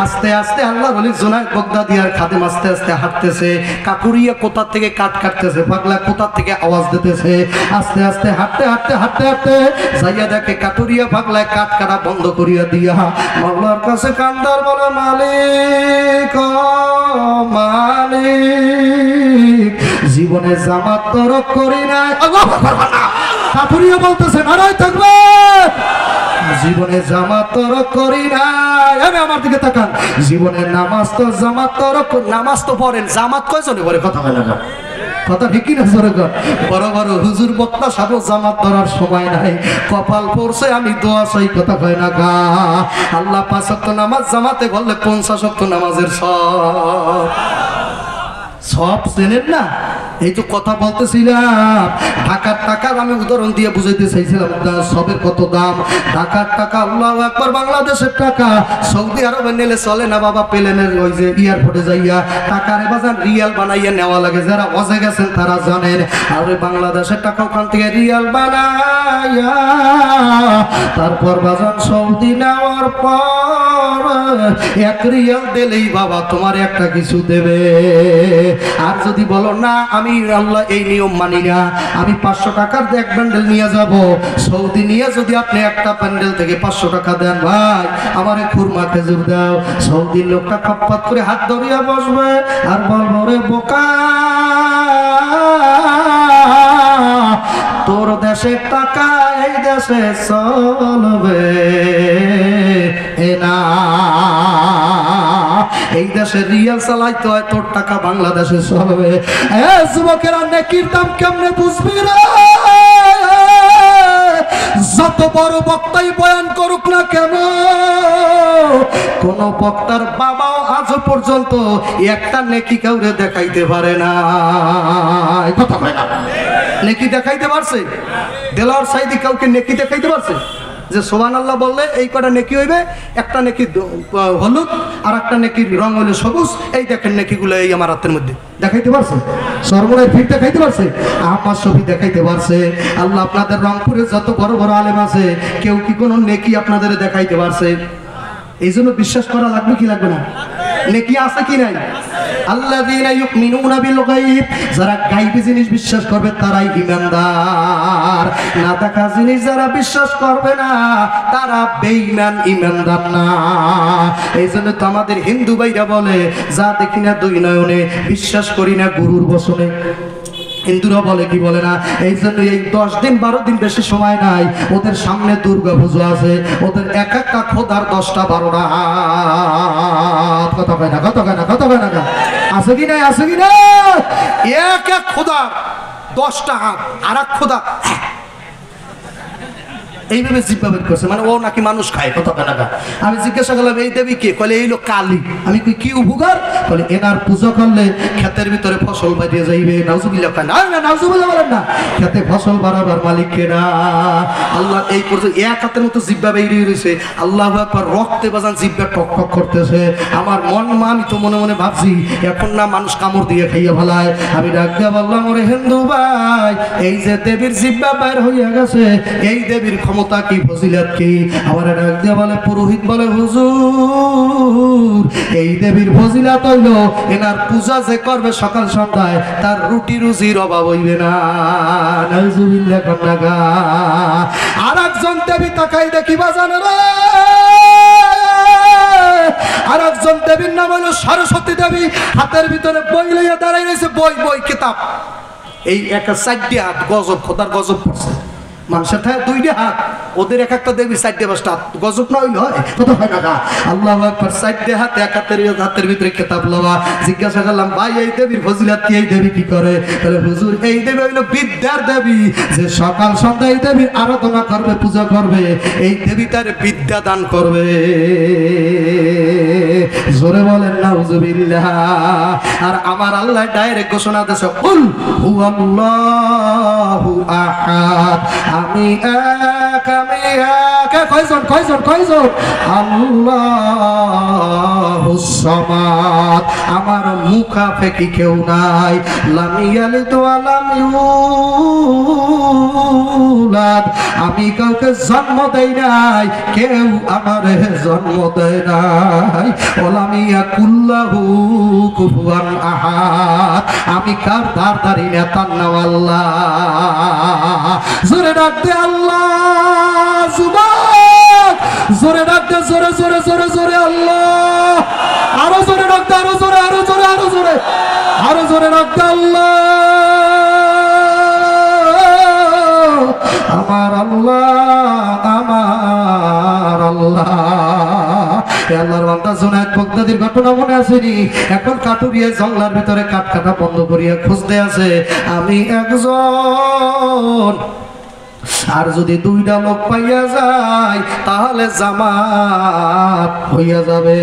আস্তে আস্তে আল্লাহর ওলি জুনায়েদ বাগদাদী আর খাদেম আস্তে আস্তে হাঁটতেছে। কাকুরিয়া কোথা থেকে কাঠ কাটতেছে, পাগলা কোথা থেকে আওয়াজ দিতেছে। আস্তে আস্তে হাঁটতে হাঁটতে হাঁটতে হাঁটতে যাইয়া দেখে কাটুরিয়া পাগলায় কাঠ কাটা বন্ধ করিয়া দিয়া মাওলার কাছে কান্দার বলে, মালিক ও মালিক, জীবনে জামাত তরক করি নাই। আল্লাহু আকবার। কাটুরিয়া বলতেছে, নারায় থাকবে, জীবনে জামাত তরক করি নাই। আমি আমার দিকে তাকান, জীবনে নামাজ তো জামাত তরক, নামাজ তো পড়েন, জামাত কয়জনে পড়ে? কথা হয় না, কথা ঠিক কিনা জোরে কর। বড় বড় হুজুর বক্তা সাবো জামাত ধরার সময় নাই, কপাল পড়ছে আমি দোয়া চাই, কথা কয় না গা। আল্লাহ 5 ওয়াক্ত নামাজ জামাতে বললে 50 ওয়াক্ত নামাজের সব চেনেন না। এই তো কথা বলতেছিলাম, ঢাকার টাকার আমি উদাহরণ দিয়ে বুঝাইতে চাইছিলাম সবের কত দাম। ঢাকার টাকা, আল্লাহু আকবার, বাংলাদেশের টাকা সৌদি আরবে নিলে চলে না বাবা। প্লেনের ওই যে এয়ারপোর্টে যাইয়া টাকার বাজার রিয়াল বানাইয়া নেওয়া লাগে, যারা অজে গেছেন তারা জানেন। আর ওই বাংলাদেশের টাকা ওখান থেকে রিয়াল বানাইয়া তারপর বাজার সৌদি নেওয়ার পর 1 রিয়াল দিলেই বাবা তোমার একটা কিছু দেবে। আর যদি বলো না আমি আল্লাহ এই নিয়ম মানি না, আমি 500 টাকার এক বান্ডেল নিয়ে যাব, সৌদি নিয়ে যদি আপনি একটা বান্ডেল থেকে 500 টাকা দেন, ভাই আমারে খুরমা খেজুর দাও, সৌদির লোকটা খপ্পাত করে হাত ধরিয়া বসবে আর বলবো, রে বোকা, তোর দেশের টাকা এই দেশে চলবে না, এই দেশে রিয়াল চালাইতে হয়, তোর টাকা বাংলাদেশে চলবে। যুবকেরা, নেকির দাম কেমনে বুঝবি রে? যত বড় বক্তাই বয়ান করুক না কেন, কোন বক্তার বাবাও আজ পর্যন্ত একটা নেকি কাউরে দেখাইতে পারে না। কথা কয় না, নেকি দেখাইতে পারছে? দেলাওয়ার সাইদি কাউকে নেকি দেখাইতে পারছে যে সুবহানাল্লাহ বললে এই কটা নেকি হইবে? একটা নেকি হলুদ আর একটা নেকির রং হইলে সবুজ। এই দেখেন নেকিগুলো এই আমার হাতের মধ্যে, দেখাইতে পারছে? সরমনের ফির দেখাইতে পারছে? আহমদ শফি দেখাইতে পারছে? আল্লাহ আপনাদের রংপুরে যত বড় বড় আলেম আছে, কেউ কি কোনো নেকি আপনাদের দেখাইতে পারছে? এই জন্য বিশ্বাস করা লাগবে কি লাগবে না? নেকি আছে কি নাই? আল্লাযীনা ইউমিনুনা বিল গায়ব, যারা গায়বী জিনিস বিশ্বাস করবে তারাই ঈমানদার। না দেখা জিনিস যারা বিশ্বাস করবে না তারা বেঈমান, ঈমানদার না। এইজন্য তো আমাদের হিন্দু ভাইরা বলে, যা দেখি না দুই নয়নে, বিশ্বাস করি না গুরুর বচনে। হিন্দুরা বলে কি বলে না? এই জন্য এই 10 দিন 12 দিন বেশি সময় নাই, ওদের সামনে দুর্গা পুজো আছে, ওদের এক একটা খোদার 10টা 12টা হাত। কথা কয় না, কথা কয় না, কথা কয় না, আছে কি নাই? আছে কি নাই? এক এক খোদার 10টা হাত, আর এক খোদা এইভাবে জিব্বা বের করছে, মানে ও নাকি মানুষ খায় কত টাকা। আমি জিজ্ঞাসা করলাম এই দেবী কে? বলে এই লোক কালী। আমি কই কি উপকার? বলে এনার পূজা করলে ক্ষেতের ভিতরে ফসল বাড়িয়ে যাইবে। নাউজুবিল্লাহ কয় না, না নাউজুবিল্লাহ বলেন না, ক্ষেতে ফসল বাড়াবার মালিক কেনা আল্লাহ। এই পর্যন্ত এক হাতের মতো জিব্বা বেরিয়ে রয়েছে, আল্লাহু আকবার, রক্তে বাজান জিব্বা টক টক করতেছে। আমার আমি তো মনে মনে ভাবছি এখন না মানুষ কামড় দিয়ে খাইয়া ফেলায়। আমি ডাক দিয়া বললাম, ওরে হিন্দু ভাই, এই যে দেবীর জিব্বা বাইর হইয়া গেছে, এই দেবীর ক্ষমতা কি, ফজিলত কি? আমার ডাক দিয়া বলে পুরোহিত বলে, হুজুর এই দেবীর ফজিলত হইল এনার পূজা যে করবে সকাল সন্ধ্যায় তার রুটি রুজির অভাব হইবে না। নাউজুবিল্লাহ কন্নাগা। আর একজন দেবী তাকাই দেখি বাজানো রে, আর একজন দেবীর নাম হলো সরস্বতী দেবী। হাতের ভিতরে বই লইয়া দাঁড়াই রয়েছে, বই বই কিতাব। এই একটা 4টি হাত, গজব, খোদার গজব পড়ছে। মানুষের থাকে 2টি হাত, ওদের এক একটা দেবী 4টি 5টা হাত, গজব না হইলে হয় কত হয় না। আল্লাহু আকবার, 4টি হাত, এক হাতের ভিতরে কিতাব লওয়া। জিজ্ঞাসা করলাম, ভাই এই দেবীর ফজিলত কি, এই দেবী কি করে? তাহলে হুজুর এই দেবী হইল বিদ্যার দেবী, যে সকাল সন্ধ্যা এই দেবীর আরাধনা করবে, পূজা করবে, এই দেবী তার বিদ্যা দান করবে। জোরে বলেন নাউজুবিল্লাহ। আর আমার আল্লাহ ডাইরেক্ট ঘোষণা দিয়েছে, কুল হুয়াল্লাহু আহাদ, আমি এক, আমি এক। কয়জন কয়জন কয়জন? আল্লাহুস সামাদ, আমার মুখাপেক্ষী কেউ নাই। লাম ইয়ালিদ ওয়া লাম ইউলাদ, আমি কাউকে জন্ম দেই নাই, কেউ আমারে জন্ম দেয় নাই। ওয়ালাম ইয়াকুল্লাহু কুফুয়ান আহাদ, আমি কার ধারধারি নেতা না আল্লাহ। জোরে ডাক দে আল্লাহ, যুবক জোরে ডাক দে, জোরে জোরে জোরে জোরে আল্লাহ। আরো জোরে ডাক দে, আরো জোরে, আরো জোরে, আরো জোরে, আরো জোরে ডাক দে আল্লাহ। আমার আল্লাহ, আমার আল্লাহ। আল্লাহর বান্দা জুনায়েদ বাগদাদীর ঘটনা মনে আসেনি? এখন কাটুরিয়া জঙ্গলার ভিতরে কাঠ কাটা বন্ধ করিয়া খুঁজতে আছে। আমি একজন, আর যদি 2টা লোক পাইয়া যায় তাহলে জামাত হইয়া যাবে।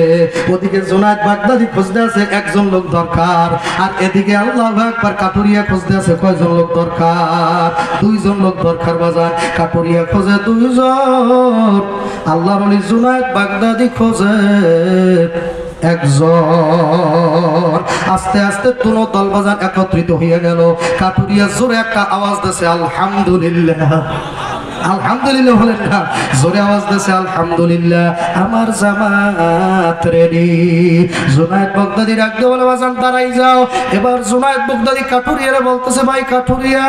ওদিকে জুনায়েদ বাগদাদী খুঁজতে আছে, একজন লোক দরকার। আর এদিকে আল্লাহু আকবার, কাটুরিয়া খুঁজতে আছে, কয়জন লোক দরকার? 2জন লোক দরকার বাজার। কাটুরিয়া খোঁজে 2জন, আল্লাহর ওলি জুনায়েদ বাগদাদী খোঁজে একজন। আস্তে আস্তে দুনো দল বাজার একত্রিত হয়ে গেল। কাটুরিয়া জোরে একটা আওয়াজ দিয়েছে, আলহামদুলিল্লাহ। আলহামদুলিল্লাহ বলেন না, জোরে আওয়াজ দিয়েছে আলহামদুলিল্লাহ, আমার জামাত রেডি। জুনায়েদ বাগদাদী রাখতে বলে, বাজান দাঁড়াই যাও। এবার জুনায়েদ বাগদাদী কাটুরিয়ারে বলতেছে, ভাই কাটুরিয়া,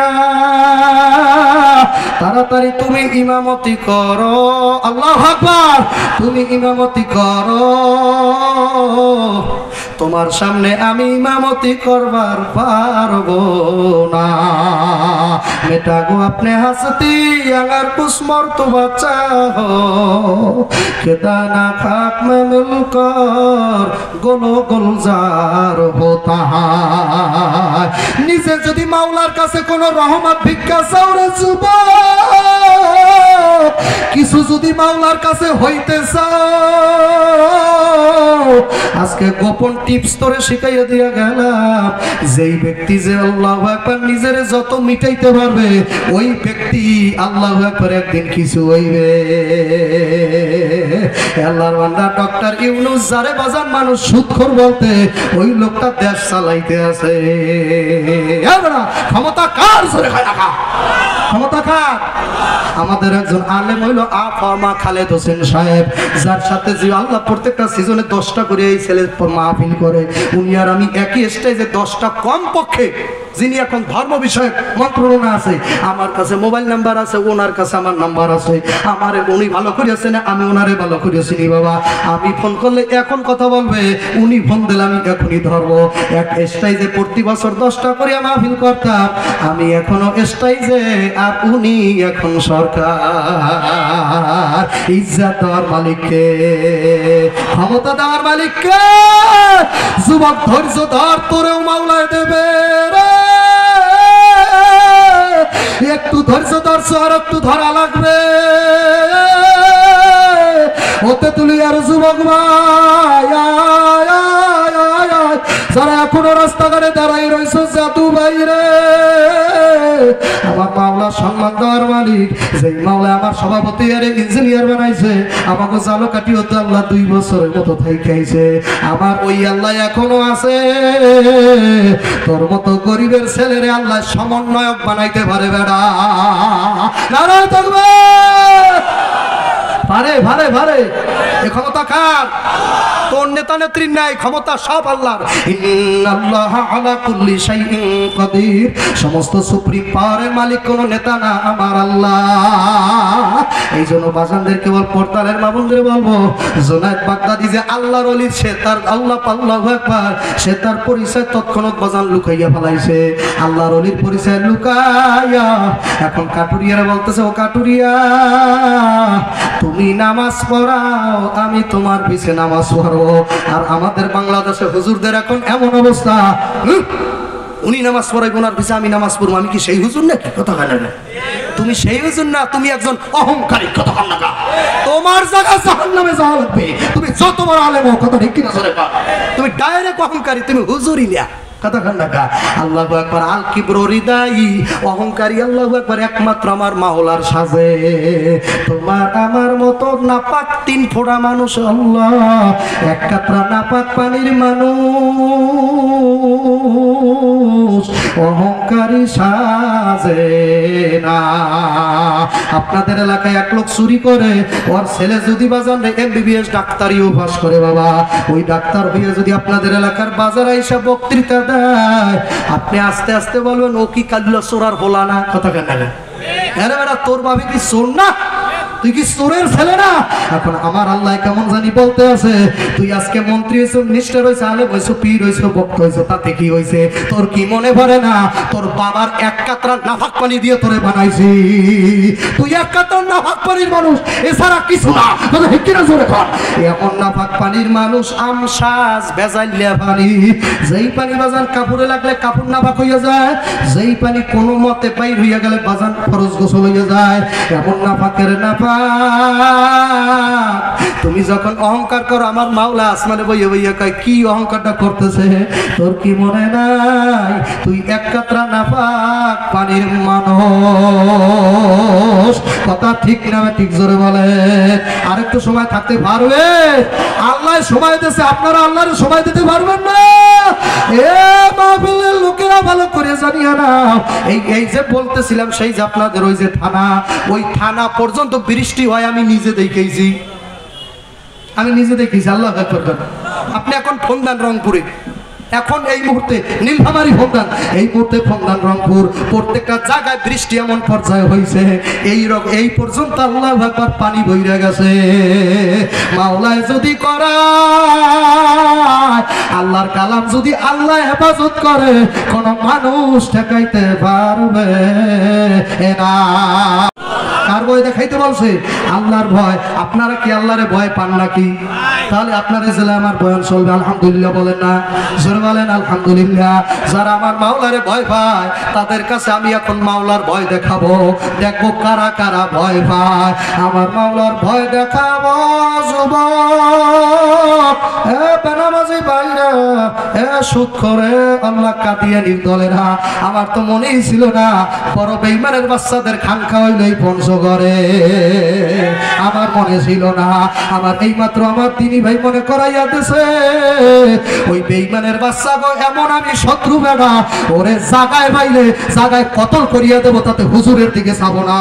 তাড়াতাড়ি তুমি ইমামতি করো। আল্লাহু আকবার, তুমি ইমামতি করো। তোমার সামনে আমি ইমামতি করবার পারবো না। বেটা গো আপনি হাসতি अगर कुछ मर्तबा चाहो खुदा ना खाक में मिलकर गोलो गुलजार होता है। নিজে যদি মাওলার কাছে কোনো রহমত ভিক্ষা চাও রে যুবক, কিছু যদি মাওলার কাছে হইতে চাও, আজকে গোপন টিপস তোরে শিখাইয়া দিয়া গেলাম। যেই ব্যক্তি যে আল্লাহু আকবার নিজেরে যত মিটাইতে পারবে, ওই ব্যক্তি আল্লাহু আকবার একদিন কিছু হইবে। আল্লাহর বান্দা ডক্টর ইউনূস যারে বাজান মানুষ সুদখোর বলতে, ওই লোকটা দেশ চালাইতে আছে। ক্ষমতা কার? জোরে খায় রাখা ক্ষমতা কার? আমাদের একজন আলেম হইল আফামা খালেদ হোসেন সাহেব, যার সাথে যে আল্লাহ প্রত্যেকটা সিজনে 10টা করে এই ছেলে মাহফিল করে। উনি আর আমি একই স্টেজে 10টা কম পক্ষে, যিনি এখন ধর্ম বিষয়ক মন্ত্রণা আছে, আমার কাছে মোবাইল নাম্বার আছে, ওনার কাছে আমার নাম্বার আছে। আমারে উনি ভালো করেছেন, আমি ওনারে ভালো করেছি বাবা। আমি ফোন করলে এখন কথা বলবে, উনি ফোন দিলে আমি এখনই ধরবো। এক স্টেজে প্রতি বছর 10টা করে মাহফিল করতাম, আমি এখনো স্টেজে, আর উনি এখন সরকার। ইজ্জত দেওয়ার মালিককে, ক্ষমতা দেওয়ার মালিককে। যুবক ধৈর্য ধর, তোরেও মাওলায় দেবে রে। একটু ধৈর্য ধরছো, আর একটু ধরা লাগবে। হতে তুলি আর যুবক ভাই যারা এখনো রাস্তাঘাটে দাঁড়াই রয়েছে জাদু বাইরে আমার মাওলা সম্মান দেওয়ার মালিক যেই মাওলা আমার সভাপতি আর ইঞ্জিনিয়ার বানাইছে আমাকে জালো কাটি হতে আল্লাহ 2 বছরের মতো থাইকাইছে আমার ওই আল্লাহ এখনো আছে তোর মতো গরিবের ছেলেরে আল্লাহ সমন্বয়ক বানাইতে পারে বেড়া নারায় থাকবে পারে পারে পারে এ ক্ষমতা কার তোর নেতা নেত্রীর নাই ক্ষমতা সব আল্লাহর ইন্নাল্লাহা আলা কুল্লি শাইইন কাদির সমস্ত সুপ্রিম পাওয়ারের মালিক কোন নেতা না আমার আল্লাহ এইজন্য বাজানদের কেবল পর্তালের মামুনদের বলবো জুনায়েদ বাগদাদি যে আল্লাহর ওলি সে তার আল্লাহ আল্লাহু আকবার সে তার পরিচয় তৎক্ষণাৎ বাজান লুকাইয়া ফেলাইছে আল্লাহর ওলির পরিচয় লুকাইয়া এখন কাটুরিয়ারা বলতেছে ও কাটুরিয়া তুমি নামাজ পড়াও আমি তোমার পিছে নামাজ পড়বো আর আমাদের বাংলাদেশে হুজুরদের এখন এমন অবস্থা উনি নামাজ পড়াই ওনার পিছে আমি নামাজ পড়বো আমি কি সেই হুজুর নাকি কথা বলে না তুমি সেই হুজুর না তুমি একজন অহংকারী কথা বল না তোমার জায়গা জাহান্নামে যাওয়া লাগবে তুমি যত বড় আলেম হও কথা ঠিক কিনা জোরে কর তুমি ডাইরেক্ট অহংকারী তুমি হুজুরই না কথা কন না আল্লাহু আকবার আল কিবরু রিদাই অহংকারী আল্লাহু আকবার একমাত্র আমার মাওলার সাজে তোমার আমার মতো নাপাক 3 ফোঁটা মানুষ আল্লাহ এক কাতরা নাপাক পানির মানুষ অহংকারী সাজে না আপনাদের এলাকায় এক লোক চুরি করে ওর ছেলে যদি বাজার এমবিবিএস ডাক্তারিও পাস করে বাবা ওই ডাক্তার হয়ে যদি আপনাদের এলাকার বাজারে এসে বক্তৃতা দেয় আপনি আস্তে আস্তে বলবেন ও কি কাল্লা চোরার বলা না কথা কেন আরে বেটা তোর ভাবি কি চোর না তুই কি চোরের ছেলে না এখন আমার আল্লাহ কেমন জানি বলতে আছে তুই আজকে মন্ত্রী হয়েছ মিনিস্টার হয়েছে আলেম হয়েছ পীর হয়েছ ভক্ত হয়েছ তাতে কি হয়েছে তোর কি মনে পড়ে না তোর বাবার এক কাতরা নাফাক পানি দিয়ে তোরে বানাইছি তুই এক কাতরা নাফাক পানির মানুষ এছাড়া কিছু না কথা ঠিক কিনা জোরে কর এমন নাফাক পানির মানুষ আমসাজ ভেজাইলিয়া পানি যেই পানি বাজান কাপড়ে লাগলে কাপড় নাফাক হইয়া যায় যেই পানি কোনো মতে বাইর হইয়া গেলে বাজান ফরজ গোসল হইয়া যায় এমন নাফাকের নাফাক তুমি যখন অহংকার করো আমার মাওলা আসমানে বইয়া বইয়া কয় কি অহংকারটা করতেছে তোর কি মনে নাই তুই এক কাতরা নাপাক পানির মানুষ কথা ঠিক না ঠিক জোরে বলে আরেকটু সময় থাকতে পারবে আল্লাহ সময় দিয়েছে আপনারা আল্লাহর সময় দিতে পারবেন না এ মাহফিলের লোকেরা ভালো করে জানিয়া না এই যে বলতেছিলাম সেই যে আপনাদের ওই যে থানা ওই থানা পর্যন্ত বৃষ্টি হয় আমি নিজে দেখেছি আল্লাহ আকবার আপনি এখন ফোন দেন রংপুরে এখন এই মুহূর্তে নীলফামারী ফোন দেন এই মুহূর্তে ফোন দেন রংপুর প্রত্যেকটা জায়গায় বৃষ্টি এমন পর্যায়ে হয়েছে এই পর্যন্ত আল্লাহ আকবার পানি বইরা গেছে মাওলায় যদি করায় আল্লাহর কালাম যদি আল্লাহ হেফাজত করে কোন মানুষ ঠেকাইতে পারবে না কার ভয় দেখাইতে বলছে আল্লাহর ভয় আপনারা কি আল্লাহরে ভয় পান নাকি তাহলে আপনাদের জেলা আমার বয়ান চলবে আলহামদুলিল্লাহ বলেন না জোরে বলেন আলহামদুলিল্লাহ যারা আমার মাওলারে ভয় পায় তাদের কাছে আমি এখন মাওলার ভয় দেখাবো দেখবো কারা কারা ভয় পায় আমার মাওলার ভয় দেখাবো যুবক এ বেনামাজি ভাইরা এ সুদ করে আল্লাহ কাদিয়ানির দলেরা আমার তো মনেই ছিল না বড় বেঈমানের বাচ্চাদের খানখা হইলেই পঞ্চ করে আমার মনে ছিল না আমার এই মাত্র আমার তিনি ভাই মনে করাইয়া দিছে ওই বেঈমানের বাচ্চা গো এমন আমি শত্রু বেড়া ওরে জাগায় পাইলে জাগায় কতল করিয়া দেব তাতে হুজুরের দিকে চাবো না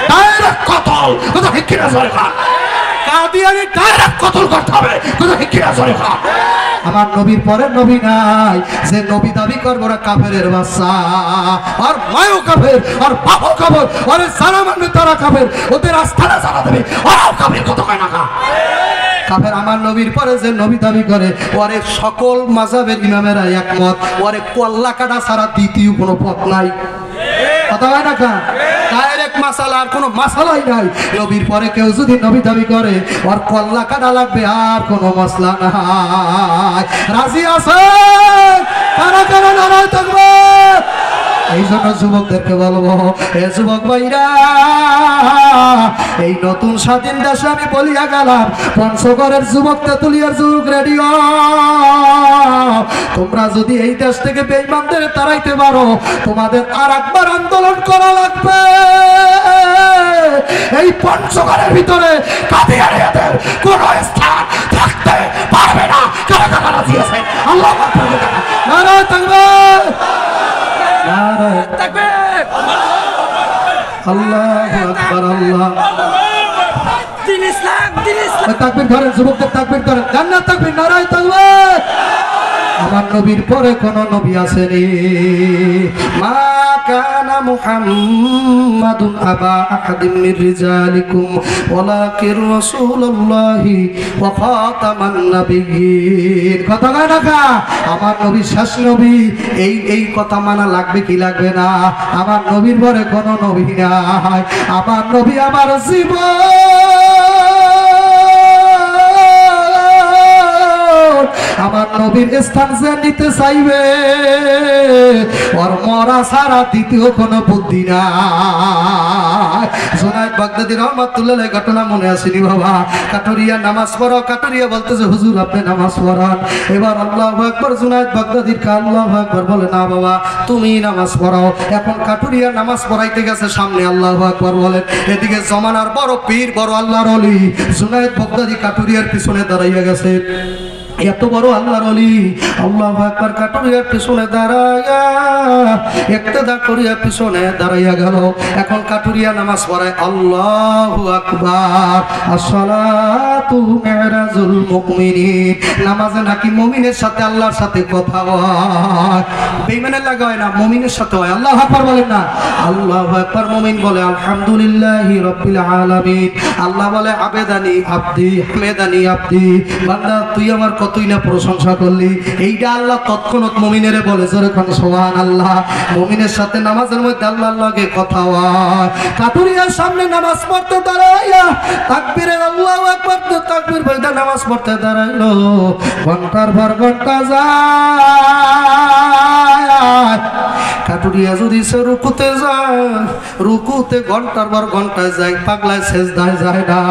ডাইরেক্ট কতল কথা ঠিক কিনা জোরে খা কাদিয়ানি ডাইরেক্ট কতল করতে হবে কথা ঠিক কিনা জোরে খা আমার নবীর পরে নবী নাই যে নবী দাবি করবো না কাফেরের বাচ্চা আর মায়ও কাফের আর বাপও কাফের আরে যারা মানবে তারা কাফের ওদের আস্থানা জানা দেবে ওরাও কাফের কত কয় না কাফের আমার নবীর পরে যে নবী দাবি করে ওরে সকল মাযহাবের ইমামেরা একমত ওরে কল্লা কাটা ছাড়া দ্বিতীয় কোনো পথ নাই কথা হয় না কা ডাইরেক্ট মাসালা আর কোনো মাসালাই নাই নবীর পরে কেউ যদি নবী দাবি করে ওর কল্লা কাটা লাগবে আর কোনো মশলা নাই রাজি আছে কারা কারা নারায় থাকবে এই জন্য যুবকদেরকে বলবো, এ যুবক ভাইরা, এই নতুন স্বাধীন দেশে আমি বলিয়া গেলাম, পঞ্চগড়ের যুবক, তেতুলিয়ার যুবক রেডিও, তোমরা যদি এই দেশ থেকে বেঈমানদের তাড়াইতে পারো, তোমাদের আর একবার আন্দোলন করা লাগবে। এই পঞ্চগড়ের ভিতরে কাদিয়ানীদের কোন স্থান থাকতে পারবে না। কারা কারা রাজি আছে? আল্লাহু আকবার। নারায়ে তাকবীর, নারায়ে তাকবীর, আল্লাহু আকবার, আল্লাহ। দিন ইসলাম, দিন ইসলাম। তাকবীর ধরেন, যুবকদের তাকবীর ধরেন, জান্নাত তাকবীর, নারায়ে তাকবীর। আমার নবীর পরে কোন নবী আসেনি। মা কানা মুহাম্মাদুন আবা আহাদিম মির রিজালিকুম ওয়ালাকিন রাসূলুল্লাহি ওয়া খাতামান নাবিয়্যিন। কথা কয় না কা? আমার নবী শেষ নবী। এই কথা মানা লাগবে কি লাগবে না? আমার নবীর পরে কোন নবী নাই। আমার নবী আমার জীবন। আমার নবীর স্থান যে নিতে চাইবে, ওর মরা সারা দ্বিতীয় কোনো বুদ্ধি নাই। জুনায়েদ বাগদাদী রহমাতুল্লাহ ঘটনা মনে আসেনি বাবা? কাটুরিয়া নামাজ পড়ো, কাটুরিয়া বলতেছে হুজুর আপনি নামাজ পড়ান। এবার আল্লাহু আকবার, জুনায়েদ বাগদাদীর কা আল্লাহু আকবার বলে, না বাবা তুমি নামাজ পড়াও। এখন কাটুরিয়া নামাজ পড়াইতে গেছে, সামনে আল্লাহু আকবার বলেন, এদিকে জমানার বড় পীর, বড় আল্লাহর ওলি জুনায়েদ বাগদাদী কাটুরিয়ার পিছনে দাঁড়াইয়া গেছে। এত বড় আল্লাহর ওলি, আল্লাহু আকবার, কাটুরিয়ার পিছনে দাঁড়ায়া ইক্তেদা করিয়া পিছনে দাঁড়াইয়া গেল। এখন কাটুরিয়া নামাজ পড়ায়, আল্লাহু আকবার, আসসালাতু মিরাজুল মুমিনিন। নামাজে নাকি মুমিনের সাথে আল্লাহর সাথে কথা হয়, বেঈমানের লাগা হয় না, মুমিনের সাথে হয়। আল্লাহু আকবার বলেন না? আল্লাহু আকবার। মুমিন বলে আলহামদুলিল্লাহি রাব্বিল আলামিন। আল্লাহ বলে আবেদানি আব্দি, হামেদানি আব্দি। বান্দা তুই আমার কতই না প্রশংসা করলি। এইটা আল্লাহ তৎক্ষণাৎ মুমিনেরে বলে, জোরে কোন সুবহানাল্লাহ। মুমিনের সাথে নামাজের মধ্যে আল্লাহর লগে কথা হয়। কাটুরিয়ার সামনে নামাজ পড়তে দাঁড়াইয়া তাকবীরের আল্লাহু আকবার তো তাকবীর বলতে নামাজ পড়তে দাঁড়াইলো। ঘন্টার পর ঘন্টা যায়। কাটুরিয়া যদি সে রুকুতে যায়, রুকুতে ঘন্টার পর ঘন্টায় যায়, পাগলায় সেজদায় যায় না।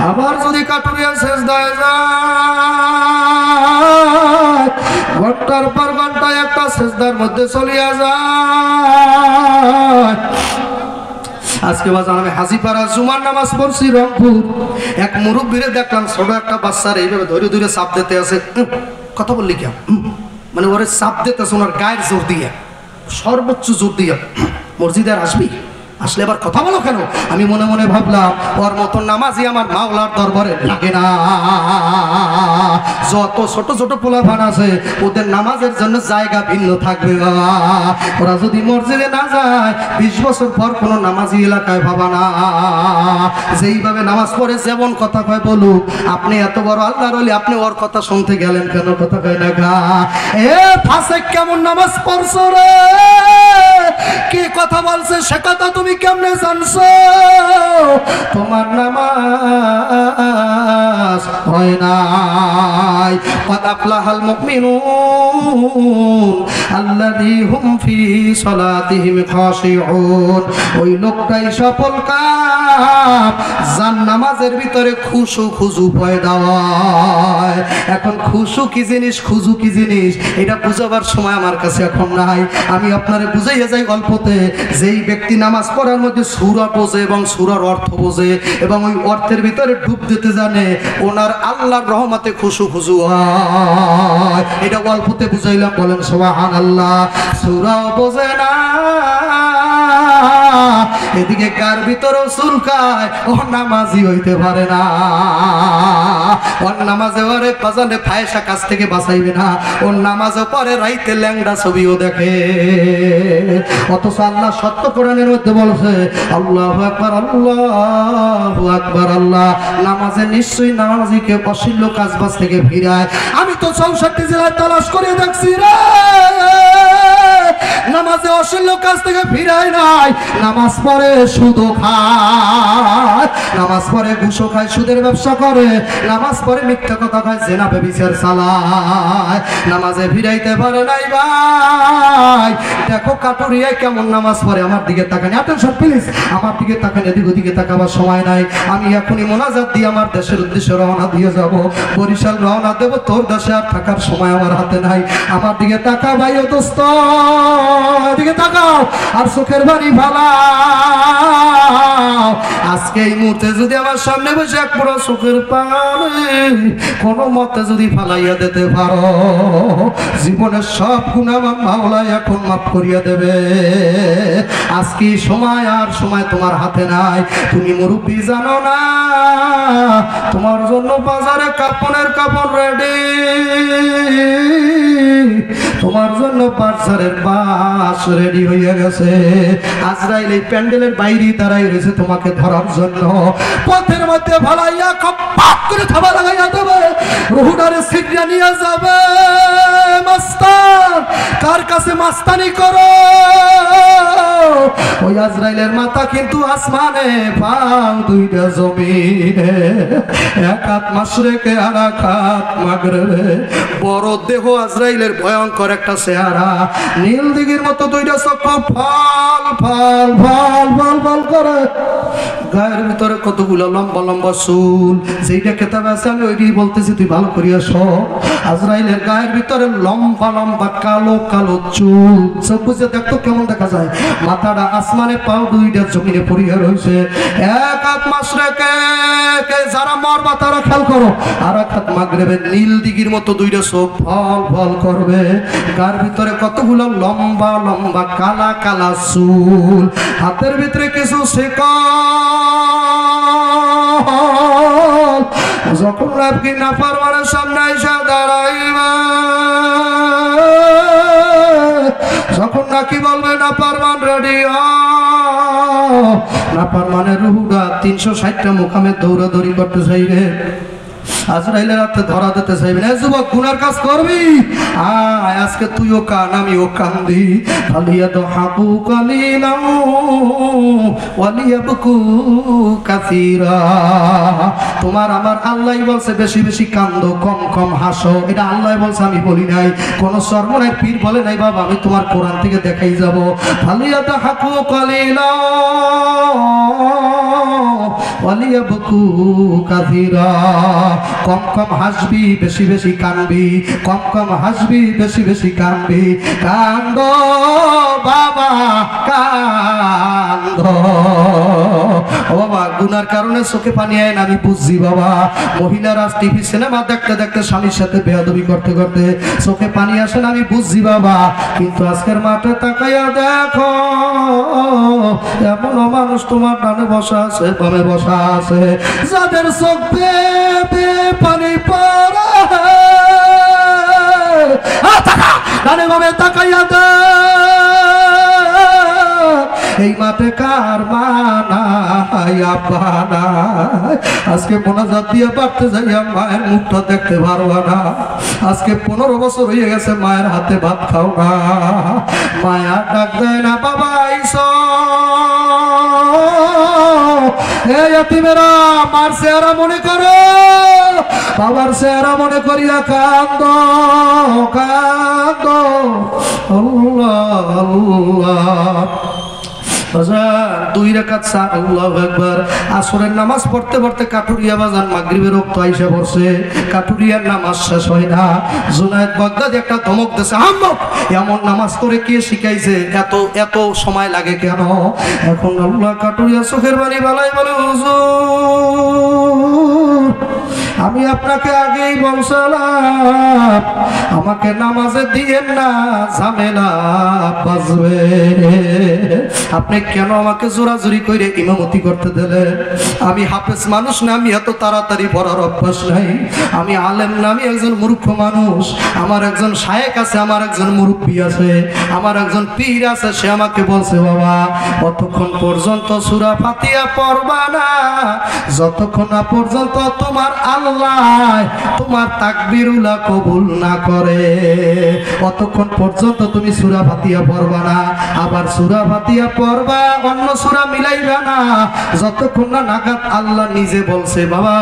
আবার যদি কাটুরিয়া সেজদায় যায়, ঘন্টার পর ঘন্টায় একটা সেজদার মধ্যে চলিয়া যায়। আজকে বাজার আমি হাজিপাড়া জুমার নামাজ পড়ছি রংপুর। এক মুরব্বীরে দেখলাম, ছোট একটা বাচ্চার এইভাবে ধরে ধরে চাপ দিতে আছে। কথা বললি কেন? মানে ওরে চাপ দিতে আছে ওনার গায়ের জোর দিয়ে, সর্বোচ্চ জোর দিয়ে। মসজিদে আর আসবি? আসলে এবার কথা বলো কেন? আমি মনে মনে ভাবলাম, ওর মতো নামাজি আমার মাওলার দরবারে লাগে না। যত ছোট ছোট পোলাপান আছে, ওদের নামাজের জন্য জায়গা ভিন্ন থাকবে বাবা। ওরা যদি মসজিদে না যায়, 20 বছর পর কোনো নামাজি এলাকায় ভাবা না। যেইভাবে নামাজ পড়ে যেমন কথা কয় বলুক, আপনি এত বড় আল্লাহর ওলি, আপনি ওর কথা শুনতে গেলেন কেন? কথা কয় না গা। এ ফাসেক কেমন নামাজ পড়ছো রে? কি কথা বলছে সে কথা তুমি কেমনে জানছো? তোমার নামাজ হয় নাই। قد أفلح المؤمنون الذين في صلاتهم خاشعون। ওই লোকটাই সফল কাম যার নামাজের ভিতরে খুশু খুজু পয়দা হয়। এখন খুশু কি জিনিস, খুজু কি জিনিস, এটা বুঝাবার সময় আমার কাছে এখন নাই। আমি আপনারে বুঝাইয়া যাই গল্পতে। যেই ব্যক্তি নামাজ পড়ার মধ্যে সূরা বোঝে এবং সূরার অর্থ বোঝে এবং ওই অর্থের ভিতরে ডুব দিতে জানে, ওনার আল্লাহর রহমতে খুশু খুজু হয়। এটা গল্পতে বুঝাইলাম, বলেন সুবহানাল্লাহ। সূরাও বোঝে না, এদিকে কার ভিতরেও চুলকায়, ও নামাজি হইতে পারে না। ওর নামাজে ওরে পাজানে ফায়সা কাছ থেকে বাঁচাইবে না। ওর নামাজও পরে রাইতে ল্যাংড়া ছবিও দেখে। অথচ আল্লাহ সত্য কোরআনের মধ্যে বলছে, আল্লাহু আকবার, আল্লাহু আকবার। আল্লাহ নামাজে নিশ্চয়ই নামাজিকে অশ্লীল কাজবাজ থেকে ফিরায়। আমি তো 64 জেলায় তালাশ করে দেখছি রে, নামাজে অশ্লীল কাজ থেকে ফিরায় নাই। নামাজ পড়ে শুধু খায়। খায়, নামাজ পড়ে ঘুষো খায়, সুদের ব্যবসা করে, নামাজ পড়ে মিথ্যা কথা খায়, জেনা ব্যভিচার চালায়, নামাজে ফিরাইতে পারে নাই ভাই। দেখো কাটুরিয়ায় কেমন নামাজ পড়ে, আমার দিকে তাকানি, অ্যাটেনশন প্লিজ, আমার দিকে তাকানি, এদিক ওদিকে তাকাবার সময় নাই। আমি এখনই মোনাজাত দিয়ে আমার দেশের উদ্দেশ্যে রওনা দিয়ে যাব, বরিশাল রওনা দেব, তোর দেশে আর থাকার সময় আমার হাতে নাই। আমার দিকে তাকা ভাই ও দোস্ত, এদিকে তাকাও আর চোখের বাড়ি ফালাও। আজকে এই মুহূর্তে যদি আমার সামনে বসে এক পুরো চোখের পানি কোনো মতে যদি ফালাইয়া দিতে পারো, জীবনের সব গুনাহ আমার মাওলা এখন মাফ করিয়া দেবে। আজকে সময় আর সময় তোমার হাতে নাই, তুমি মুরব্বী জানো না, তোমার জন্য বাজারে কাপড়ের কাপড় রেডি, তোমার জন্য বাজারের বাস রেডি হয়ে গেছে। আজরাইল এই প্যান্ডেলের বাইরে দাঁড়াই রয়েছে তোমাকে ধরার জন্য। পথের মধ্যে ভালাইয়া কপাক করে থাবা লাগাইয়া দেবে, রুহুডারে সিগনা নিয়ে যাবে। মাস্তান কার কাছে মাস্তানি করো, ওই আজরাইলের মাথা কিন্তু আসমানে, পাও দুইটা জমিনে, এক হাত মাশরিকে আর এক হাত মাগরিবে। বড় দেহ আজরাইলের ভয়ঙ্কর একটা চেহারা, নীল দিঘির মতো দুইটা চক্ষু ফল ফল ফল ফল ফল করে, গায়ের ভিতরে কতগুলো লম্বা লম্বা চুল, যেইটা কেতাবে আছে আমি ওইটাই বলতেছি, তুই ভালো করিয়া শোন। আজরাইলের গায়ের ভিতরে লম্বা লম্বা কালো কালো চুল, সব বুঝে দেখতো কেমন দেখা যায়। মাথাটা আসমানে, পাও দুইটা জমিনে পড়িয়া রয়েছে। এক হাত মাশরিকে যারা মরবা তারা খেয়াল করো, আর এক হাত মাগরিবে, নীল দিঘির মতো দুইটা চোখ ফল ফল করবে, গার ভিতরে কতগুলো লম্বা লম্বা কালা কালা চুল, হাতের ভিতরে কিছু শিকল। যখন আপনি নাফরমানের সামনে এসে দাঁড়াইবে, যখন নাকি বলবে নাফরমান রেডি হ, নাফরমানের রুহুটা 360টা মুকামে দৌড়াদৌড়ি করতে চাইবে, আজরাইলের হাতে ধরা দিতে চাইবে না। যুবক গুনার কাজ করবি, আয় আজকে তুইও কান আমিও কান্দি। ফালিয়াদহাকু কালিলান ওয়ালিয়াবকু কাসীরা। তোমার আমার আল্লাহ বলছে বেশি বেশি কান্দো, কম কম হাসো, এটা আল্লাহ বলছে, আমি বলি নাই। কোন সর্বনায় পীর বলে নাই বাবা, আমি তোমার কোরআন থেকে দেখাই যাব। ফালিয়াদহাকু কালিলান ওয়ালিয়াবকু কাসীরা। কম কম হাসবি, বেশি বেশি কানবি, কম কম হাসবি, বেশি বেশি কানবি। কান্দ বাবা কান্দ। ও বাবা, গুনার কারণে চোখে পানি আয় না, আমি বুঝছি বাবা। মহিলারা টিভি সিনেমা দেখতে দেখতে স্বামীর সাথে বেয়াদবি করতে করতে চোখে পানি আসে না, আমি বুঝছি বাবা। কিন্তু আজকের মাঠে তাকাইয়া দেখো, এমনও মানুষ তোমার ডানে বসা আছে, বামে বসা আছে, যাদের চোখ বেয়ে পানি পড়ে। ডানে বামে তাকাইয়া দে, এই মাঠে কার মানাই আব্বা নাই। আজকে মোনাজাত দিয়ে বাড়তে যাইয়া মায়ের মুখটা দেখতে পারবা না। আজকে 15 বছর হয়ে গেছে মায়ের হাতে ভাত খাও না, মায়া ডাক দেয় না বাবা আইসো। এই এতিমেরা মার চেহারা মনে করো, বাবার চেহারা মনে করিয়া কান্দ কান্দ। আল্লাহ আল্লাহ। 2 রাকাত আল্লাহু আকবার। আসরের নামাজ পড়তে পড়তে কাটুরিয়া বাজান মাগরিবের রক্ত আইসা পড়ছে, কাটুরিয়ার নামাজ শেষ হয় না। জুনায়েদ বাগদাদি একটা ধমক দিয়েছে, আহমদ এমন নামাজ করে কে শিখাইছে, এত এত সময় লাগে কেন? এখন আল্লাহ কাটুরিয়া চোখের পানি বালাই বলে, হুজুর আমি আপনাকে আগেই বলছিলাম আমাকে নামাজে দিয়েন না, ঝামেলা বাজবে। আপনি কেন আমাকে জোরাজুরি করে ইমামতি করতে দিলেন? আমি হাফেজ মানুষ না, আমি এত তাড়াতাড়ি পড়ার অভ্যাস নাই। আমি আলেম না, আমি একজন মূর্খ মানুষ। আমার একজন শায়েখ আছে, আমার একজন মুরব্বী আছে, আমার একজন পীর আছে। সে আমাকে বলছে, বাবা অতক্ষণ পর্যন্ত সূরা ফাতিহা পড়বা না যতক্ষণ না পর্যন্ত তোমার আল্লাহ আল্লাহ তোমার তাকবীরুল্লাহ কবুল না করে অতক্ষণ পর্যন্ত তুমি সূরা ফাতিহা পড়বা না। আবার সূরা ফাতিহা পড়বা, অন্য সূরা মিলাইবা না যতক্ষণ না নাগাদ আল্লাহ নিজে বলছে বাবা,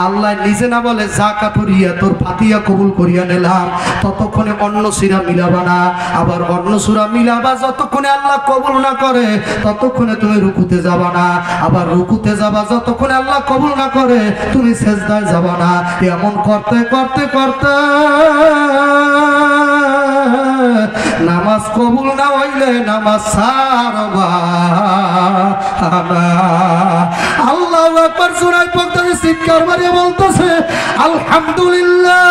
আল্লাহ নিজে না বলে যা কাটুরিয়া তোর ফাতিহা কবুল করিয়া নিলাম, ততক্ষণে অন্য সূরা মিলাবা না। আবার অন্য সূরা মিলাবা, যতক্ষণে আল্লাহ কবুল না করে ততক্ষণে তুমি রুকুতে যাবা না। আবার রুকুতে যাবা, যতক্ষণে আল্লাহ কবুল না করে তুমি সেজদায় যাবা না। এমন করতে করতে করতে নামাজ কবুল না হইলে নামাজ ছাড়বা না। আল্লাহু আকবার। সূরা বকরা চিৎকার মারিয়ে বলতেছে আলহামদুলিল্লাহ।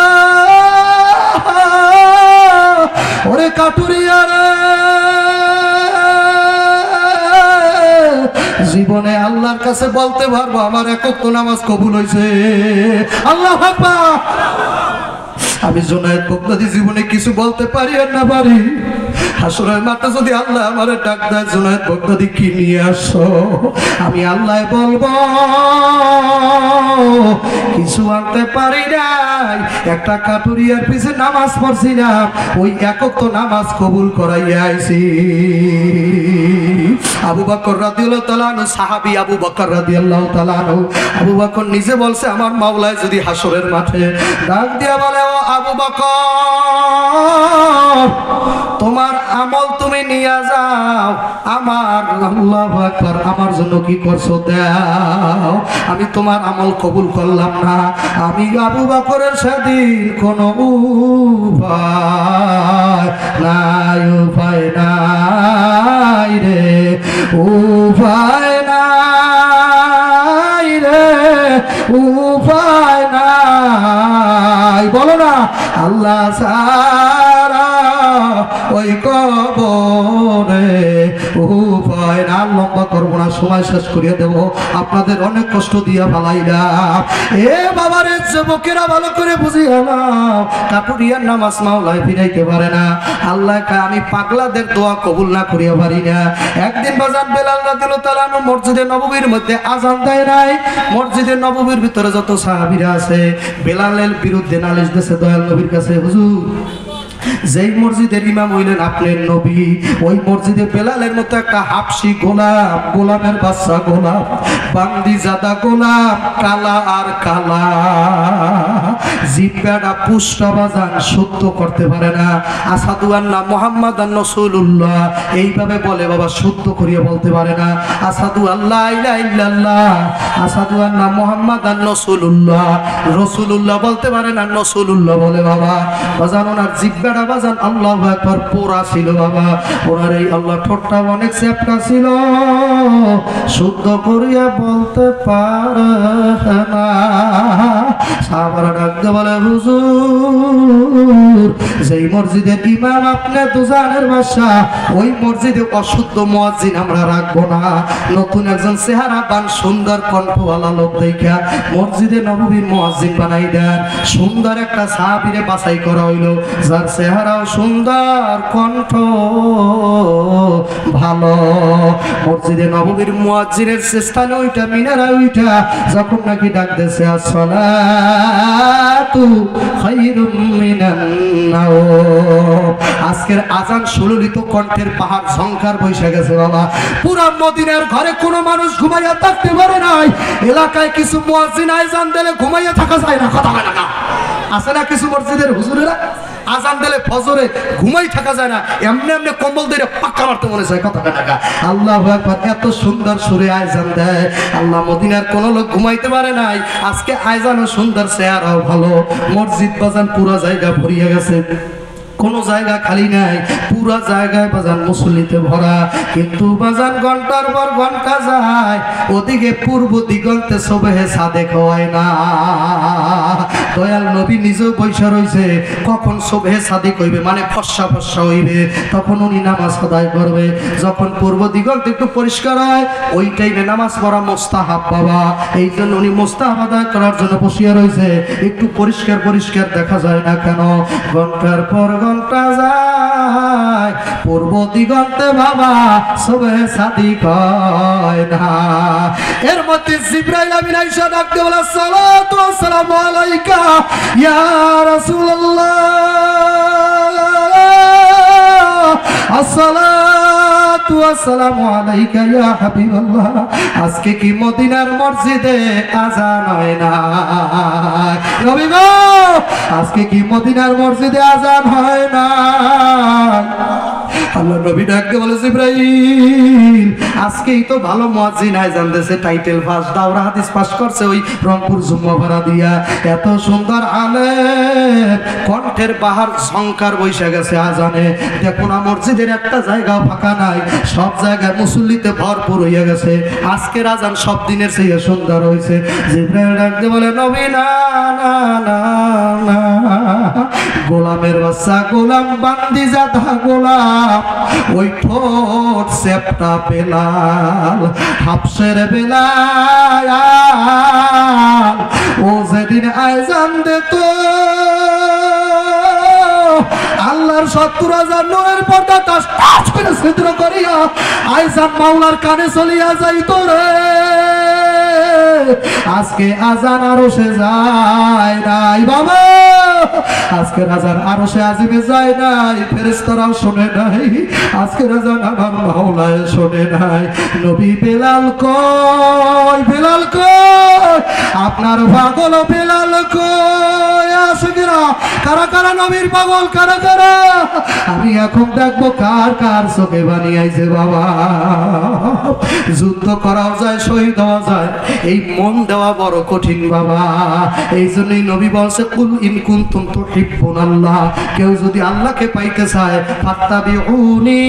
ওরে কাটুরিয়া রে, জীবনে আল্লাহর কাছে বলতে পারবো আমার একক নামাজ কবুল হয়েছে। আল্লাহু আকবার। আমি জুনায়েদ বগদাদী জীবনে কিছু বলতে পারি আর না পারি, হাসরের মাঠে যদি আল্লাহ আমার ডাক দেয় জুনায়েদ বগদাদী কি নিয়ে আসো, আমি আল্লাহ বলবো কিছু আনতে পারি নাই, একটা কাটুরিয়ার পিছে নামাজ পড়ছিলাম, ওই একক তো নামাজ কবুল করাইয়া আইছি। আবু বকর রাদিয়াল্লাহু তাআলা আনহু, সাহাবী আবু বকর রাদিয়াল্লাহু তাআলা আনহু, আবু বকর নিজে বলছে আমার মাওলায় যদি হাসরের মাঠে ডাক দিয়া বলে ও আবু বকর তোমার আমল তুমি নিয়ে যাও, আমার আল্লাহু আকবার আমার জন্য কি করছো দাও, আমি তোমার আমল কবুল করলাম না। আমি আবু বকরের সেদিন কোনো উপায় নাই, উপায় নাই রে, উপায় নাই রে, উপায় নাই। বলো না আল্লাহ ছাড়া ওই কবরে উপায় না। লম্বা করবো না, সময় শেষ করিয়ে দেবো, আপনাদের অনেক কষ্ট দিয়া ফালাইলাম। এ বাবারে যুবকেরা ভালো করে বুঝিয়ে নাও, কাটুরিয়ার নামাজ মাওলায় ফিরাইতে পারে না। আল্লাহ আমি পাগলাদের দোয়া কবুল না করিয়া পারি না। একদিন বাজান বেলাল রাদিয়াল্লাহু তাআলা আনহু মসজিদে নববীর মধ্যে আযান দেয় নাই। মসজিদে নববীর ভিতরে যত সাহাবীরা আছে বেলালের বিরুদ্ধে নালিশ দিয়েছে দয়াল নবীর কাছে, হুজুর যেই মসজিদের ইমাম হইলেন আপনার নবী, ওই মসজিদে বেলালের মতো একটা হাবশি গোলাম, গোলামের বাচ্চা গোলাম, বান্দি জাদা গোলাম, কালা আর কালা, জিব্বাটা পুষ্টা বাজান সত্য করতে পারে না। আসাদু আন্না মুহাম্মাদান রাসূলুল্লাহ এইভাবে বলে বাবা, সত্য করিয়া বলতে পারে না। আসাদু আল্লাহ ইলাহা ইল্লাল্লাহ, আসাদু আন্না মুহাম্মাদান রাসূলুল্লাহ, রাসূলুল্লাহ বলতে পারে না, রাসূলুল্লাহ বলে বাবা। বাজান ওনার জিব্বা বাজান আল্লাহু আকবার পোড়া ছিল বাবা, ওনার এই আল্লাহ ঠোঁটটা অনেক চ্যাপটা ছিল, শুদ্ধ করিয়া বলতে পারে না। সাহাবারা ডাকতে বলে হুজুর যেই মসজিদের ইমাম আপনি দুজানের বাদশা, ওই মসজিদে অশুদ্ধ মুয়াজ্জিন আমরা রাখবো না। নতুন একজন চেহারাবান সুন্দর কণ্ঠওয়ালা লোক দেখা মসজিদে নববীর মুয়াজ্জিন বানাই দেন। সুন্দর একটা সাহাবীরে বাছাই করা হইল, যার চেহারাও সুন্দর, কণ্ঠ ভালো। মসজিদে নববীর মুয়াজ্জিনের স্থানে ওইটা মিনারা ওইটা যখন নাকি ডাক দিয়েছে আসসালাতু খায়রুম মিনান নাওম, আজকের আজান সুললিত কণ্ঠের পাহাড় ঝংকার বৈশা গেছে বাবা। পুরা মদিনার ঘরে কোনো মানুষ ঘুমাইয়া থাকতে পারে নাই। এলাকায় কিছু মুয়াজ্জিন আজান দিলে ঘুমাইয়া থাকা যায় না, কথা হয় না। আছে না কিছু মসজিদের হুজুরেরা আজান দিলে ফজরে ঘুমাই থাকা যায় না, এমনি এমনি কম্বল দিয়ে পাক্কা মারতে মনে চায়, কথা টাকা। আল্লাহু আকবার, এত সুন্দর সুরে আজান দেয়। আল্লাহ মদিনার কোন লোক ঘুমাইতে পারে নাই। আজকে আজানও সুন্দর, চেহারাও ভালো। মসজিদ বাজান পুরো জায়গা ভরিয়ে গেছে, কোনো জায়গা খালি নাই, পুরা জায়গায় বাজান মুসল্লিতে ভরা। কিন্তু বাজান ঘন্টার পর ঘন্টা যায়, ওদিকে পূর্ব দিগন্তে সবেহে সাদেক হয় না। দয়াল নবী নিজেও বৈশা রয়েছে, কখন সবেহে সাদেক হইবে মানে ফর্সা ফর্সা হইবে, তখন উনি নামাজ আদায় করবে। যখন পূর্ব দিগন্ত একটু পরিষ্কার হয়, ওই টাইমে নামাজ পড়া মোস্তাহাব বাবা। এই জন্য উনি মোস্তাহাব আদায় করার জন্য বসিয়া রয়েছে। একটু পরিষ্কার পরিষ্কার দেখা যায় না কেন? ঘন্টার পর ঘন্টা যায়, নাই পূর্ব দিগন্তে বাবা সবে সাদি কয় না। এর মধ্যে জিবরাইল আমিন আয়েশা ডাকতে বলে সালাতু আসসালামু আলাইকা ইয়া রাসূলুল্লাহ, আসসালাতু আসসালামু আলাইকা ইয়া হাবিবাল্লাহ। আজকে কি মদিনার মসজিদে আযান হয় না? নবী গো, আজকে কি মদিনার মসজিদে আযান হয় না? আল্লাহ নবী ডাকতে বলে জিবরাইল, আজকেই তো ভালো মুয়াজ্জিন আযান দেশে, টাইটেল পাস, দাওরা হাদিস পাস করছে ওই রংপুর জুম্মা ভাড়া দিয়া। এত সুন্দর আলেম, কণ্ঠের বাহার সংকার বৈশা গেছে আজানে। দেখুন না মসজিদের একটা জায়গা ফাঁকা নাই, সব জায়গায় মুসল্লিতে ভরপুর হইয়া গেছে। আজকের আজান সব দিনের চেয়ে সুন্দর হয়েছে। জিবরাইল ডাকতে বলে নবী না না না না, গোলামের বাচ্চা গোলাম বান্দি জাদা গোলাম, ওই ঠোঁট সেপটা বেলাল, হাফসের বেলাল, ও যেদিন আজান দিত আল্লাহর 70,000 নূরের পর্দা টাচ টাচ করে ছিদ্র করিয়া আজান মাওলার কানে চলিয়া যাইত রে। আজকে আজান আরশে যায় নাই বাবা, আজকের আজান আরশে আজিমে যায় নাই, ফেরেশতারাও শুনে নাই, আজকের আজান আমার মাওলায় শুনে নাই। নবী বেলাল কই, বেলাল কই, আপনার পাগল বেলাল কই? আশিকরা কারা কারা নবীর পাগল, কারা কারা? আমি এখন দেখবো কার কার চোখে বানিয়েছে বাবা। যুদ্ধ করাও যায়, শহীদ হওয়া যায়, এই মন দেওয়া বড় কঠিন বাবা। এই জন্যই নবী বলছে কুল ইন কুনতুম তুহিব্বুনাল্লাহ, কেউ যদি আল্লাহকে পাইতে চায় ফাত্তাবিউনি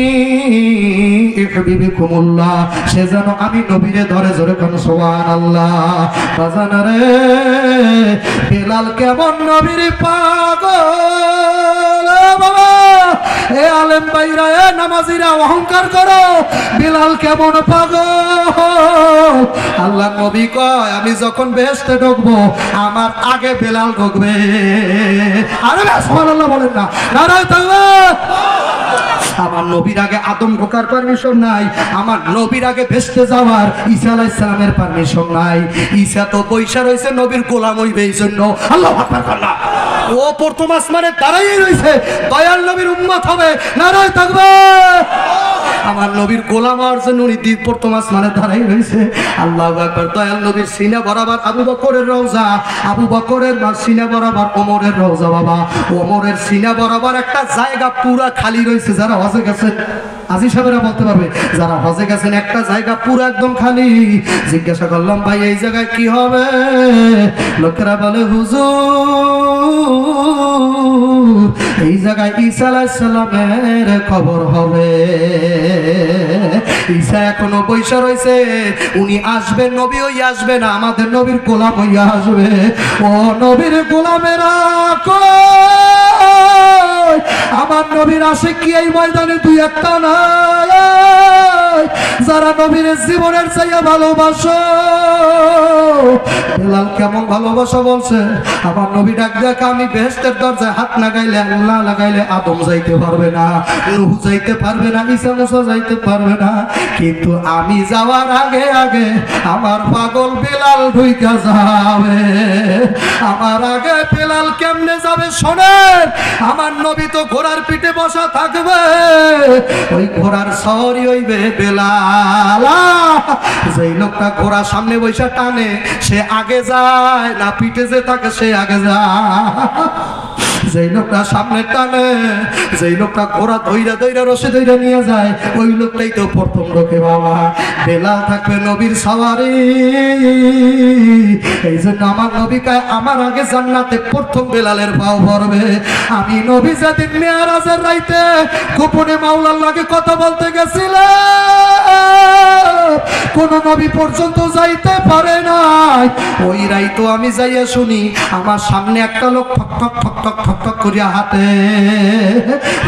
ইউহিব্বুকুমুল্লাহ, সে যেন আমি নবীরে ধরে ধরে কোন সুবহানাল্লাহ। বাজানা রে বেলাল কেমন নবীর পাগল বাবা। এ আলেম ভাইরা, এ নামাজিরা অহংকার করো, বেলাল কেমন পাগল। আল্লাহ নবী কয় আমি যখন বেহেশতে ঢুকবো আমার আগে বেলাল ঢুকবে। আরে সুবহানাল্লাহ বলেন না, নারায়ে তাকবীর। আমার নবীর আগে আদম ঢোকার পারমিশন নাই, আমার নবীর আগে ভেস্তে যাওয়ার ঈসা আলাইহিস সালামের পারমিশন নাই। ঈসা তো বৈশা রইছে নবীর গোলাম হইবে, এই জন্য আল্লাহু আকবার আল্লাহ, ও প্রথম আসমানে দাঁড়াই রইছে, দয়াল নবীর উম্মত হবে। নারায়ে তাকবীর। আমার নবীর গোলাম হওয়ার জন্য উনি প্রথম আসমানে দাঁড়াই রইছে। আল্লাহু আকবার। দয়াল নবীর সিনা বরাবর আবু বকরের রওজা, আবু বকরের সিনা বরাবর ওমরের রওজা বাবা। ওমরের সিনা বরাবর একটা জায়গা পুরা খালি রইছে। যারা হজে গেছেন আজি সাহেবরা বলতে পারবে, যারা হজে গেছেন একটা জায়গা পুরো একদম খালি। জিজ্ঞাসা করলাম ভাই এই জায়গায় কি হবে? লোকেরা বলে হুজুর এই জায়গায় ঈসা আলাইহিস সালামের কবর হবে। ঈসা এখনো বৈশা রইছে, উনি আসবেন, নবী হইয়া আসবে না, আমাদের নবীর গোলাম হইয়া আসবে। ও নবীর গোলামেরা কই? আমার নবীর আশিক কি এই ময়দানে দুই একটা নাই? যারা নবীর জীবনের চাইয়া ভালোবাসো। বেলাল কেমন ভালোবাসা বলছে, আমার নবী ডাক দেখ আমি বেহেশতের দরজায় হাত লাগাইলে আল্লাহ লাগাইলে আদম যাইতে পারবে না, নূহ যাইতে পারবে না, ঈসা মুসা যাইতে পারবে না, কিন্তু আমি যাওয়ার আগে আগে আমার পাগল বেলাল ঢুইকা যাবে। আমার আগে বেলাল কেমনে যাবে শোনেন, আমার নবী তো ঘোড়ার পিঠে বসা থাকবে, ওই ঘোড়ার সওয়ারি হইবে বেলাল। যেই লোকটা ঘোড়া সামনে বৈশা টানে সে আগে যায় না, পিঠে যে থাকে সে আগে যায়। যেই লোকটা সামনে টানে, যেই লোকটা ঘোড়া ধইরা ধইরা রশি ধইরা নিয়ে যায়, ওই লোকটাই তো প্রথম ঢোকে বাবা। বেলাল থাকবে নবীর সওয়ারি। এই জন্য আমার নবী কয় আমার আগে জান্নাতে প্রথম বেলালের পাও পড়বে। আমি নবী যেদিন মেরাজের রাইতে গোপনে মাওলার লাগে কথা বলতে গেছিলাম, কোন নবী পর্যন্ত যাইতে পারে নাই। ওই রাইতো আমি যাইয়া শুনি আমার সামনে একটা লোক ঠক ঠক ঠক ঠক ঠক ঠক করিয়া হাঁটে।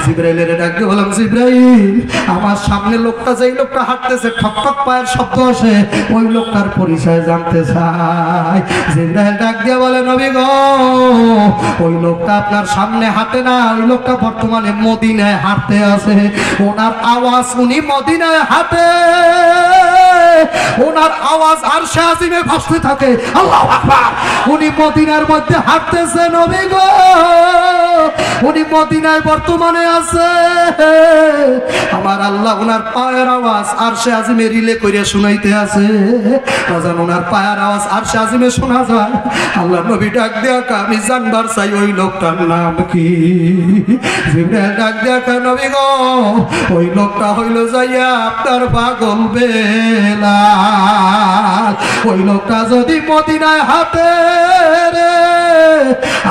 জিব্রাইলের ডাকতে বললাম, জিব্রাইল আমার সামনে লোকটা, যেই লোকটা হাঁটতেছে ঠক ঠক পায়ের শব্দ আসে, ওই লোকটার পরিচয় জানতে চাই। জিব্রাইল ডাক দিয়ে বলে, নবী গো, ওই লোকটা আপনার সামনে হাঁটে না, ওই লোকটা বর্তমানে মদিনায় হাঁটতে আছে। ওনার আওয়াজ উনি মদিনায় হাঁটে, ওনার আওয়াজ আরশে আজিমে ভাসতে থাকে। আল্লাহু আকবার। উনি মদিনার মধ্যে হাঁটতেছে নবী গো, উনি মদিনায় বর্তমানে আছে। আমার আল্লাহ ওনার পায়ের আওয়াজ আরশে আজিমে রিলে কইরা শুনাইতে আছে। বাজান ওনার পায়ের আওয়াজ আরশে আজিমে শোনা যায়। আল্লাহ নবী ডাক দেয়া, আমি জানবার চাই ওই লোকটার নাম কি। জিবরাইল ডাক দেয়া, নবী গো, ওই লোকটা হইল যাইয়া আপনার পাগল বেলাল। ওই লোকটা যদি মদিনায় হাঁটে রে,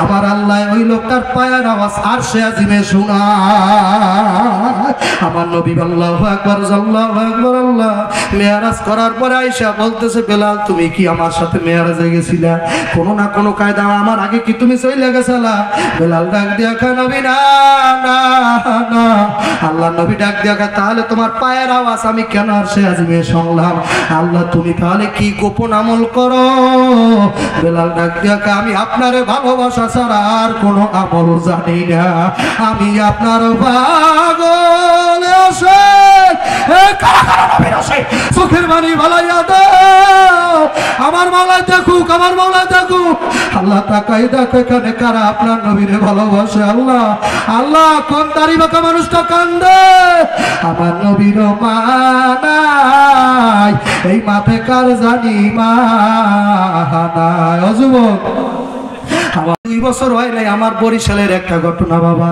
আমার আল্লাহ ওই লোকটার পায়ের আওয়াজ আরশে আজিমে শোনায়। আমার নবী আল্লাহু আকবার, আল্লাহু আকবার। আল্লাহ মেরাজ করার পরে আয়েশা বলতেছে, বেলাল তুমি কি আমার সাথে মেরাজে গেছিলা? কোনো না কোনো কায়দা আমার আগে কি তুমি চলে গেছিলা? বেলাল ডাক দিয়া কয়, নবী না না না। আল্লাহ নবী ডাক দিয়া কয়, তাহলে তোমার পায়ের আওয়াজ আমি কেন আরশে আজিমে শুনলাম? আল্লাহ তুমি তাহলে কি গোপন আমল করো? বেলাল ডাক দিয়া কয়, আমি আপনারে ভালোবাসা ছাড়া আর কোনো আমল জানি না, আমি আপনার পাগল। চোখের বাণী ভালাইয়া দাও, আমার মাওলা দেখুক, আমার মাওলা দেখুক। আল্লাহ তাকাই দেখো এখানে কারা আপনার নবীরে ভালোবাসে। আল্লাহ আল্লাহ কোন দাড়ি বাঁকা মানুষটা কান্দে? আমার নবীর মা নাই, এই মাঠে কার জানি মা নাই। অযুবক, আমার 2 বছর হয় নাই, আমার বরিশালের একটা ঘটনা বাবা।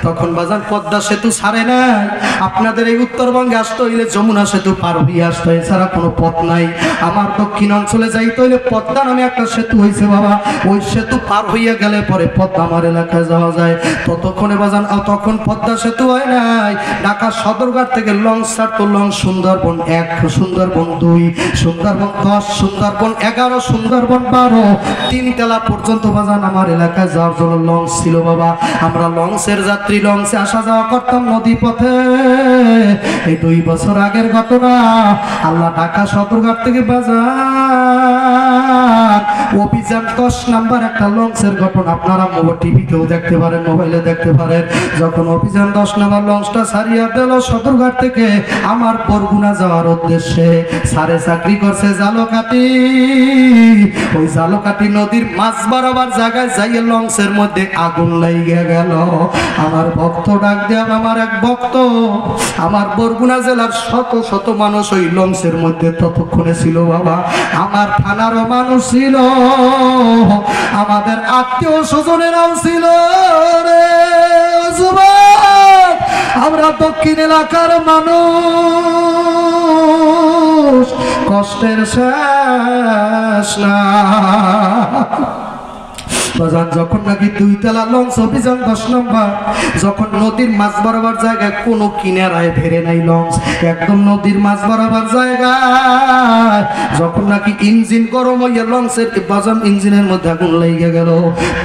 তখন বাজার পদ্মা সেতু ছাড়ে নাই। আপনাদের এই উত্তরবঙ্গে আসতে হইলে যমুনা সেতু পার হইয়া আসতে, এছাড়া কোনো পথ নাই। আমার দক্ষিণ অঞ্চলে যাইতে হইলে পদ্মা নামে একটা সেতু হয়েছে বাবা। ওই সেতু পার হইয়া গেলে পরে পদ্মা আমার এলাকায় যাওয়া যায়। ততক্ষণে বাজান, তখন পদ্মা সেতু হয় নাই। ঢাকা সদরঘাট থেকে লঞ্চ ছাড়তো, লঞ্চ সুন্দরবন 1, সুন্দরবন 2, সুন্দরবন 10, সুন্দরবন 11, সুন্দরবন 12, 3 তেলা পর্যন্ত বাজান আমার এলাকায় যাওয়ার জন্য লঞ্চ ছিল বাবা। আমরা লঞ্চের যাত্রী, লঞ্চে আসা যাওয়া করতাম নদী পথে। এই 2 বছর আগের ঘটনা। আল্লাহ ঢাকা সদরঘাট থেকে বাজার অভিযান 10 নাম্বার একটা লঞ্চের ঘটনা আপনারা টিভিতেও দেখতে পারেন, মোবাইলে দেখতে পারেন। যখন অভিযান 10 নাম্বার লঞ্চটা ছাড়িয়া দিল সদরঘাট থেকে আমার বরগুনা যাওয়ার উদ্দেশ্যে, সারে চাকরি করছে জালকাঠি। ওই জালকাঠি নদীর মাছ বরাবর জায়গায় যাইয়ে লঞ্চের মধ্যে আগুন লাগিয়ে গেল। আমার ভক্ত ডাক দেয়া, আমার এক ভক্ত, আমার বরগুনা জেলার শত শত মানুষ ওই লঞ্চের মধ্যে ততক্ষণে ছিল বাবা। আমার থানারও মানুষ ছিল, আমাদের আত্মীয় স্বজনেরাও ছিল রে যুবক। আমরা দক্ষিণ এলাকার মানুষ, কষ্টের শেষ না। যখন নাকি 2 তেলা লঞ্চ অভিযান 10 নম্বর, যখন নদীর মাছ বরাবর জায়গায় কোনো কিনারায় ভেড়ে নাই লঞ্চ, একদম নদীর মাছ বরাবর জায়গায়, যখন নাকি ইঞ্জিন গরম হইয়া লঞ্চের বাজান ইঞ্জিনের মধ্যে আগুন লেগে গেল,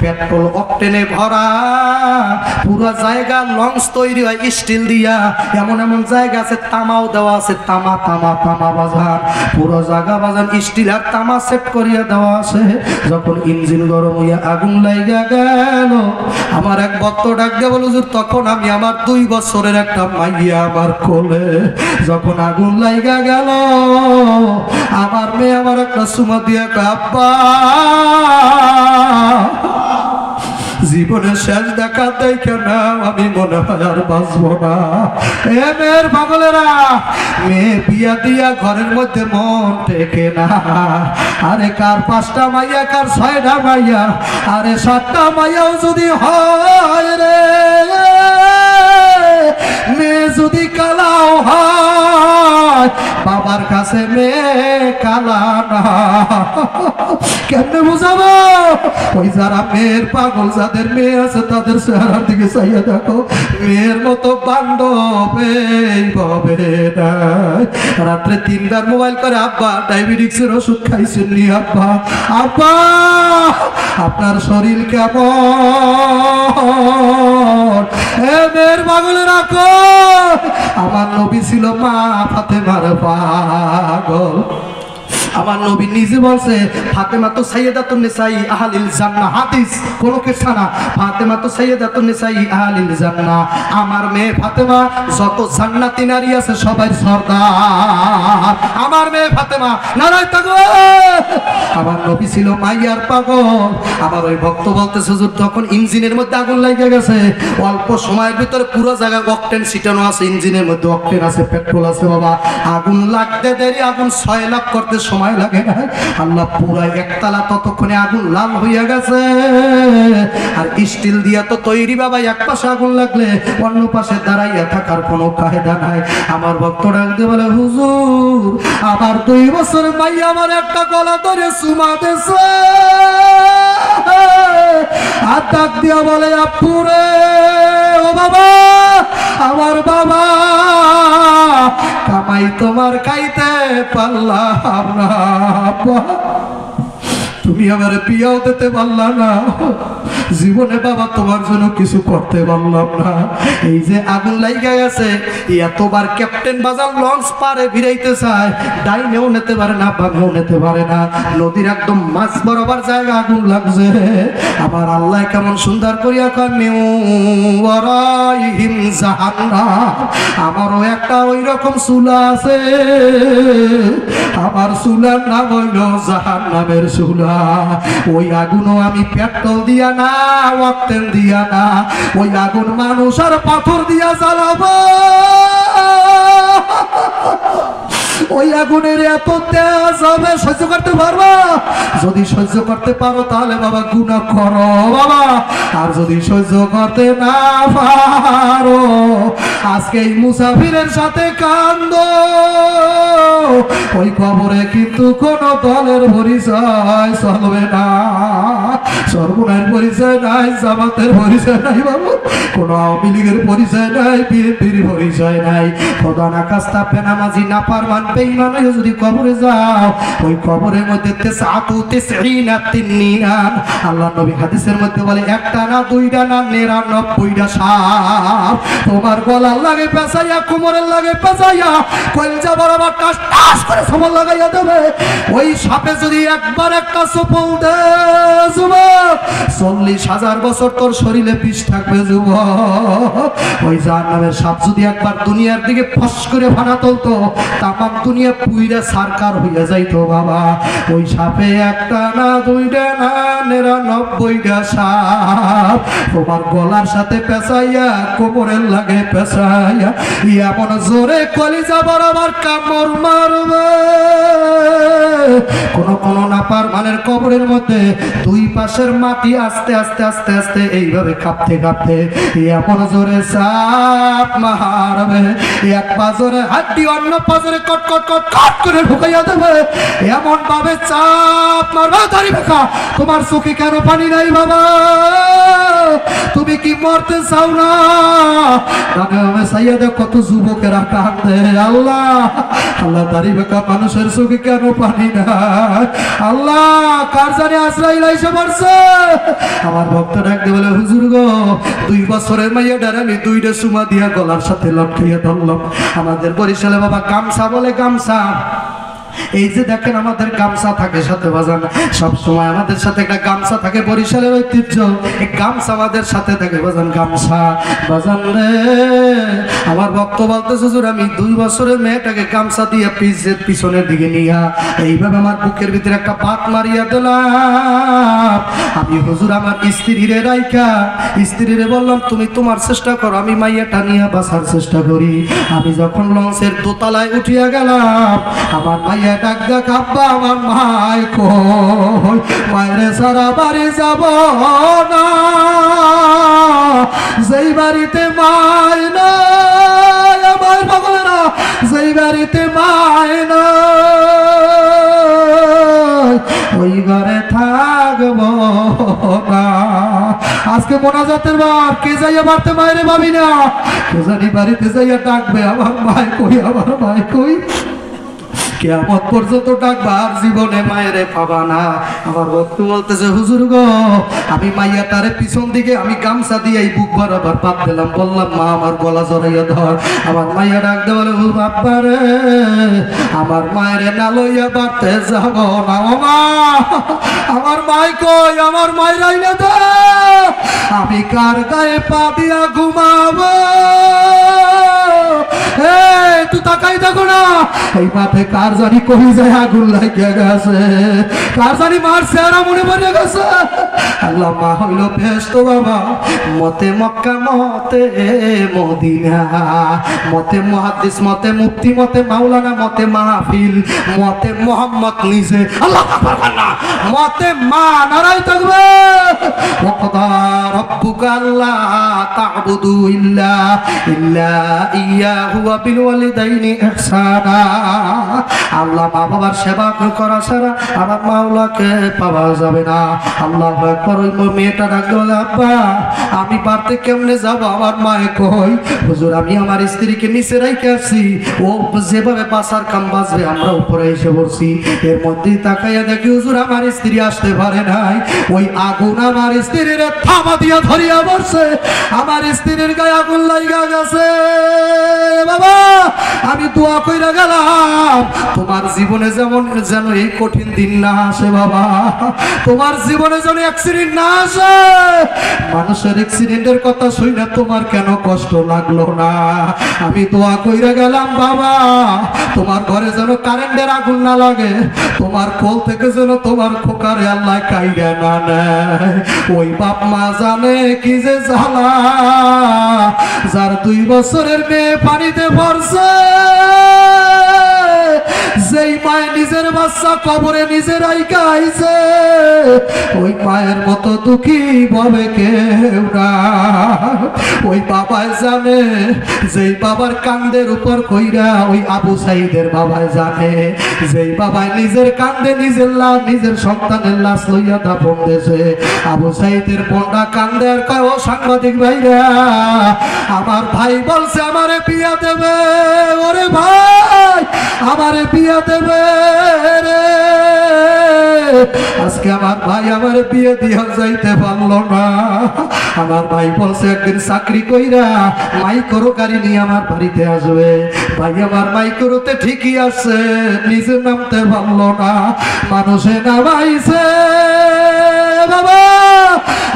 পেট্রোল অকটেনে ভরা পুরো জায়গা লঞ্চ তৈরি হয় স্টিল দিয়া। এমন এমন জায়গা আছে তামাও দেওয়া আছে, তামা তামা তামা বাজার, পুরো জায়গা বাজান স্টিল আর তামা সেট করিয়া দেওয়া আছে। যখন ইঞ্জিন গরম হইয়া আগুন লাগা গেল, আমার এক ভক্ত ডাক দিয়ে বল, হুজুর তখন আমি আমার 2 বছরের একটা মাইয়া আমার কোলে, যখন আগুন লাগা গেল আমার মেয়ে আমার একটা সুমা দিয়ে আব্বা জীবনের শেষ দেখা দেখে না, আমি মনে হয় আর বাঁচবো না। এ মেয়ের পাগলেরা, মেয়ে বিয়া দিয়া ঘরের মধ্যে মন টেকে না। আরে কার 5টা মাইয়া, কার 6টা মাইয়া, আরে 7টা মাইয়াও যদি হয় রে, মেয়ে যদি কালাও হয়, বাবা বাবার কাছে মেয়ে কালা না। কেমনে বুঝাবো? ওই যারা মেয়ের পাগল, যাদের মেয়ে আছে তাদের চেহারার দিকে চাইয়া দেখো, মেয়ের মতো বান্ধব এইভাবে নাই। রাত্রে 3বার মোবাইল করে, আব্বা ডায়াবেটিক্সের ওষুধ খাইছেন নি? আব্বা আব্বা আপনার শরীর কেমন? এ মেয়ের পাগলে রাখো। আমার নবী ছিল মা ফাতেমার পাগল। আমার নবী নিজে বলছে, ফাতেমা তো সাইয়্যিদাতুন নিসাই আহলিল জান্নাহ। হাদিস কোন কিসা না, ফাতেমা তো সাইয়্যিদাতুন নিসাই আহলিল জান্নাহ। আমার মেয়ে ফাতেমা যত জান্নাতি নারী আছে সবাই সর্দার। আমার মেয়ে ফাতেমা নারায় তাকবীর। আমার নবী ছিল মাইয়ার পাগল। আমার ওই ভক্ত বলতেছে, হুজুর তখন ইঞ্জিনের মধ্যে আগুন লেগে গেছে, অল্প সময়ের ভিতরে পুরো জায়গা অকটেন ছিটানো আছে, ইঞ্জিনের মধ্যে অকটেন আছে, পেট্রোল আছে বাবা। আগুন লাগতে দেরি, আগুন 6 লাখ করতে সময় লাগে না। আল্লাহ পুরা একতলা ততক্ষণে আগুন লাল হইয়া গেছে। আর স্টিল দিয়া তো তৈরি বাবা, এক পাশে আগুন লাগলে অন্য পাশে দাঁড়াইয়া থাকার কোনো কায়দা নাই। আমার ভক্তরা বলে, হুজুর আমার 2 বছরের মাইয়া আমার একটা গলা ধরে চুমা দিছে। আর ডাক দিয়া বলে, আপুরে ও বাবা, আমার বাবা কামাই তোমার খাইতে পারলাম না, তুমি আমার বিয়াও দিতে পারলা না, জীবনে বাবা তোমার জন্য কিছু করতে পারলাম না। এই যে আগুন লাইগা গেছে, এতবার ক্যাপ্টেন বাজার লঞ্চ পারে ভিড়াইতে চায়, ডাইনেও নিতে পারে না, বামেও নিতে পারে না, নদীর একদম মাঝ বরাবর জায়গা আগুন লাগছে। আবার আল্লাহ কেমন সুন্দর করিয়া কয়, মিউ ওয়ারাইহিম জাহান্নাম। আমারও একটা ওই রকম চুলা আছে, আমার চুলার নাম হইল জাহান্নামের চুলা। ওই আগুনও আমি পেট্রোল দিয়া না, অক্টেন দিয়া না, ওই আগুন মানুষ আর পাথর দিয়া জ্বালাবো। ওই আগুনের এত তেজ হবে, সহ্য করতে পারবা? যদি সহ্য করতে পারো তাহলে বাবা গুনাহ করো বাবা, আর যদি সহ্য করতে না পারো আজকে এই মুসাফিরের সাথে কান্দো। ওই কবরে কিন্তু কোন দলের পরিচয় চলবে না, সর্বনার পরিচয় নাই, জামাতের পরিচয় নাই বাবু, কোন আওয়ামী লীগের পরিচয় নাই, বিএনপির পরিচয় নাই। খোদা না কাস্তা পেনামাজি না পারমান বেঈমান হয়ে যদি কবরে যাও, ওই কবরের মধ্যে আল্লাহ নবী হাদিসের মধ্যে বলে, একটা না, দুইটা না, 99টা সাপ তোমার গলার লাগে পেঁচাইয়া, কোমরের লাগে পেঁচাইয়া, কলজা বরাবর টাস টাস করে সবল লাগাইয়া দেবে। ওই সাপে যদি একবার একটা সফল দে যুবক, 40,000 বছর তোর শরীরে বিষ থাকবে যুবক। ওই জাহান্নামের সাপ যদি একবার দুনিয়ার দিকে ফস করে ফানা তুলতো, তামাম দুনিয়া পুইরা সারকার হইয়া যাইতো বাবা। ওই সাপে একটা না, দুইটা না, 99টা সাপ তোমার গলার সাথে পেঁচাইয়া, কোমরের লাগে পেঁচাইয়া, এমন জোরে কলিজা বরাবর কামড় মারবে। কোন কোন নাপার মানের কবরের মধ্যে দুই পাশের মাটি আস্তে আস্তে আস্তে আস্তে এইভাবে কাঁপতে কাঁপতে এমন জোরে সাপ মারবে, এক পাজরে হাড্ডি অন্য পাজরে কট কট কট কট করে ঢুকাইয়া দেবে। এমন ভাবে চাপ মারবে, ধরি বেকা তোমার চোখে কেন পানি নাই বাবা? তুমি কি মরতে চাও না? কত যুবকেরা কাঁদে, আল্লাহ আল্লাহ দাড়ি বেকা মানুষের চোখে কেন পানি নাই? আল্লাহ কার জানে আজরাইল আইসা পড়ছে। আমার ভক্ত ডাকতে বলে, হুজুর গো 2 বছরের মাইয়া ডারে আমি 2টা সুমা দিয়া গলার সাথে লটকাইয়া ধরলাম। আমাদের বরিশালে বাবা গামছা বলে, গামছা এই যে দেখেন আমাদের গামছা থাকে সাথে বাজান, সব সময় আমাদের সাথে একটা গামছা থাকে, বরিশালের ঐতিহ্য, এই গামছা আমাদের সাথে থাকে বাজান, গামছা বাজান রে। আমার ভক্ত বলতেছে, হুজুর আমি 2 বছরের মেয়েটাকে গামছা দিয়ে পিছনের দিকে নিয়া এইভাবে আমার বুকের ভিতরে একটা পাত মারিয়া দিলাম। আমি হুজুর আমার স্ত্রীরে রাইখা, স্ত্রীরে বললাম তুমি তোমার চেষ্টা করো, আমি মাইয়াটা নিয়ে বাঁচার চেষ্টা করি। আমি যখন লঞ্চের দোতলায় উঠিয়া গেলাম, আমার মাইয়া ডাক দেখ, আব্বা আমার মায় কই? মায়ের সারা বাড়ি যাব না, যেই বাড়িতে মায় নাই আমার পাগলেরা যেই বাড়িতে মায় নাই ওই ঘরে থাকবো না। আজকে মোনাজাতের বার, কে যাইয়া বাড়তে মায়েরে ভাবি না, কে জানি বাড়িতে যাইয়া ডাকবে আমার মায় কই, আমার মায় কই। কিয়ামত পর্যন্ত ডাকবার, জীবনে মায়েরে পাবা না। আমার ভক্ত বলতেছে হুজুর গো, আমি মাইয়া তারে পিছন দিকে আমি গামছা দিয়ে এই বুক বরাবর পাত দিলাম, বললাম মা আমার গলা জড়াইয়া ধর। আমার মাইয়া ডাকতে বলে ও বাপ্পা রে, আমার মায়েরে না লইয়া বাড়তে যাব না। ও মা, আমার মাই কই, আমার মায়ের আইনা দে, আমি কার গায়ে পা দিয়া ঘুমাবো। তুই তাকাই দেখো না, এই মাঠে কার জানি কই যায় আগুন লাগিয়া গেছে, কার জানি মার চেহারা মনে পড়ে গেছে। আল্লাহ মা হইল বেহেশত বাবা, মতে মক্কা মতে মদিনা, মতে মুহাদ্দিস মতে মুফতি মতে মাওলানা মতে মাহফিল মতে মোহাম্মদ নিজে। আল্লাহ মতে মা নারাই থাকবে। ওয়াকাদা রাব্বুকা আল্লা তা'বুদু ইল্লা ইয়াহু ওয়া বিল ওয়ালিদাইনি ইহসানা। আল্লাহ মা বাবার সেবা করা ছাড়া আমার মাওলাকে পাওয়া যাবে না। আল্লাহু আকবার। ওই মেয়েটা ডাকতে বলে আব্বা আমি বাড়তে কেমনে যাব, আমার মায়ে কই হুজুর আমি আমার স্ত্রীকে নিচে রাইখে আসছি, ও যেভাবে বাসার কাম বাজবে আমরা উপরে এসে বসছি। এর মধ্যে তাকাইয়া দেখি হুজুর আমার স্ত্রী আসতে পারে নাই, ওই আগুন আমার স্ত্রীর থামা দিয়া ধরিয়া বসছে, আমার স্ত্রীর গায়ে আগুন লাগা গেছে। বাবা আমি দোয়া কইরা গেলাম তোমার জীবনে যেমন যেন এই কঠিন দিন না আসে, বাবা তোমার জীবনে যেন অ্যাক্সিডেন্ট না আসে। মানুষের অ্যাক্সিডেন্টের কথা শুনে তোমার কেন কষ্ট লাগলো না? আমি দোয়া কইরা গেলাম বাবা তোমার ঘরে যেন কারেন্টের আগুন না লাগে, তোমার কোল থেকে যেন তোমার খোকারে আল্লাহ কাইরা না নেয়। ওই বাপ মা জানে কি যে জ্বালা, যার 2 বছরের মেয়ে পানিতে পড়ছে, যেই মায়ের নিজের বাচ্চা কবরে নিজের রাইখা আইছে, ওই মায়ের মতো দুঃখী ভাবে কেউ না। ওই বাবাই জানে, যেই বাবার কান্দের উপর কইরা ওই আবু সাইদের বাবাই জানে, যেই বাবাই নিজের কান্দে নিজের সন্তানের লাশ লইয়া দাফন দিয়েছে। আবু সাইদের বোনটা কান্দে আর কয় ও সাংবাদিক ভাইরা আমার ভাই বলছে আমারে বিয়া দেবে, ওরে ভাই আমারে বিয়া দেবে রে। আজকে আমার ভাই আমার বিয়ে দিয়া যাইতে পারলো না। আমার ভাই বলছে একদিন চাকরি কইরা মাইক্রো গাড়ি নিয়ে আমার বাড়িতে আসবে। ভাই আমার মাইক্রোতে ঠিকই আছে, নিজে নামতে পারলো না, মানুষে নামাইছে। বাবা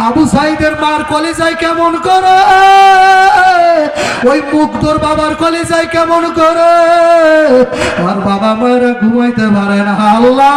আবু সাইদের মার কলিজায় কেমন করে, ওই মুগ্ধর বাবার কলিজায় কেমন করে, আর বাবা মায়েরা ঘুমাইতে পারে না। আল্লাহ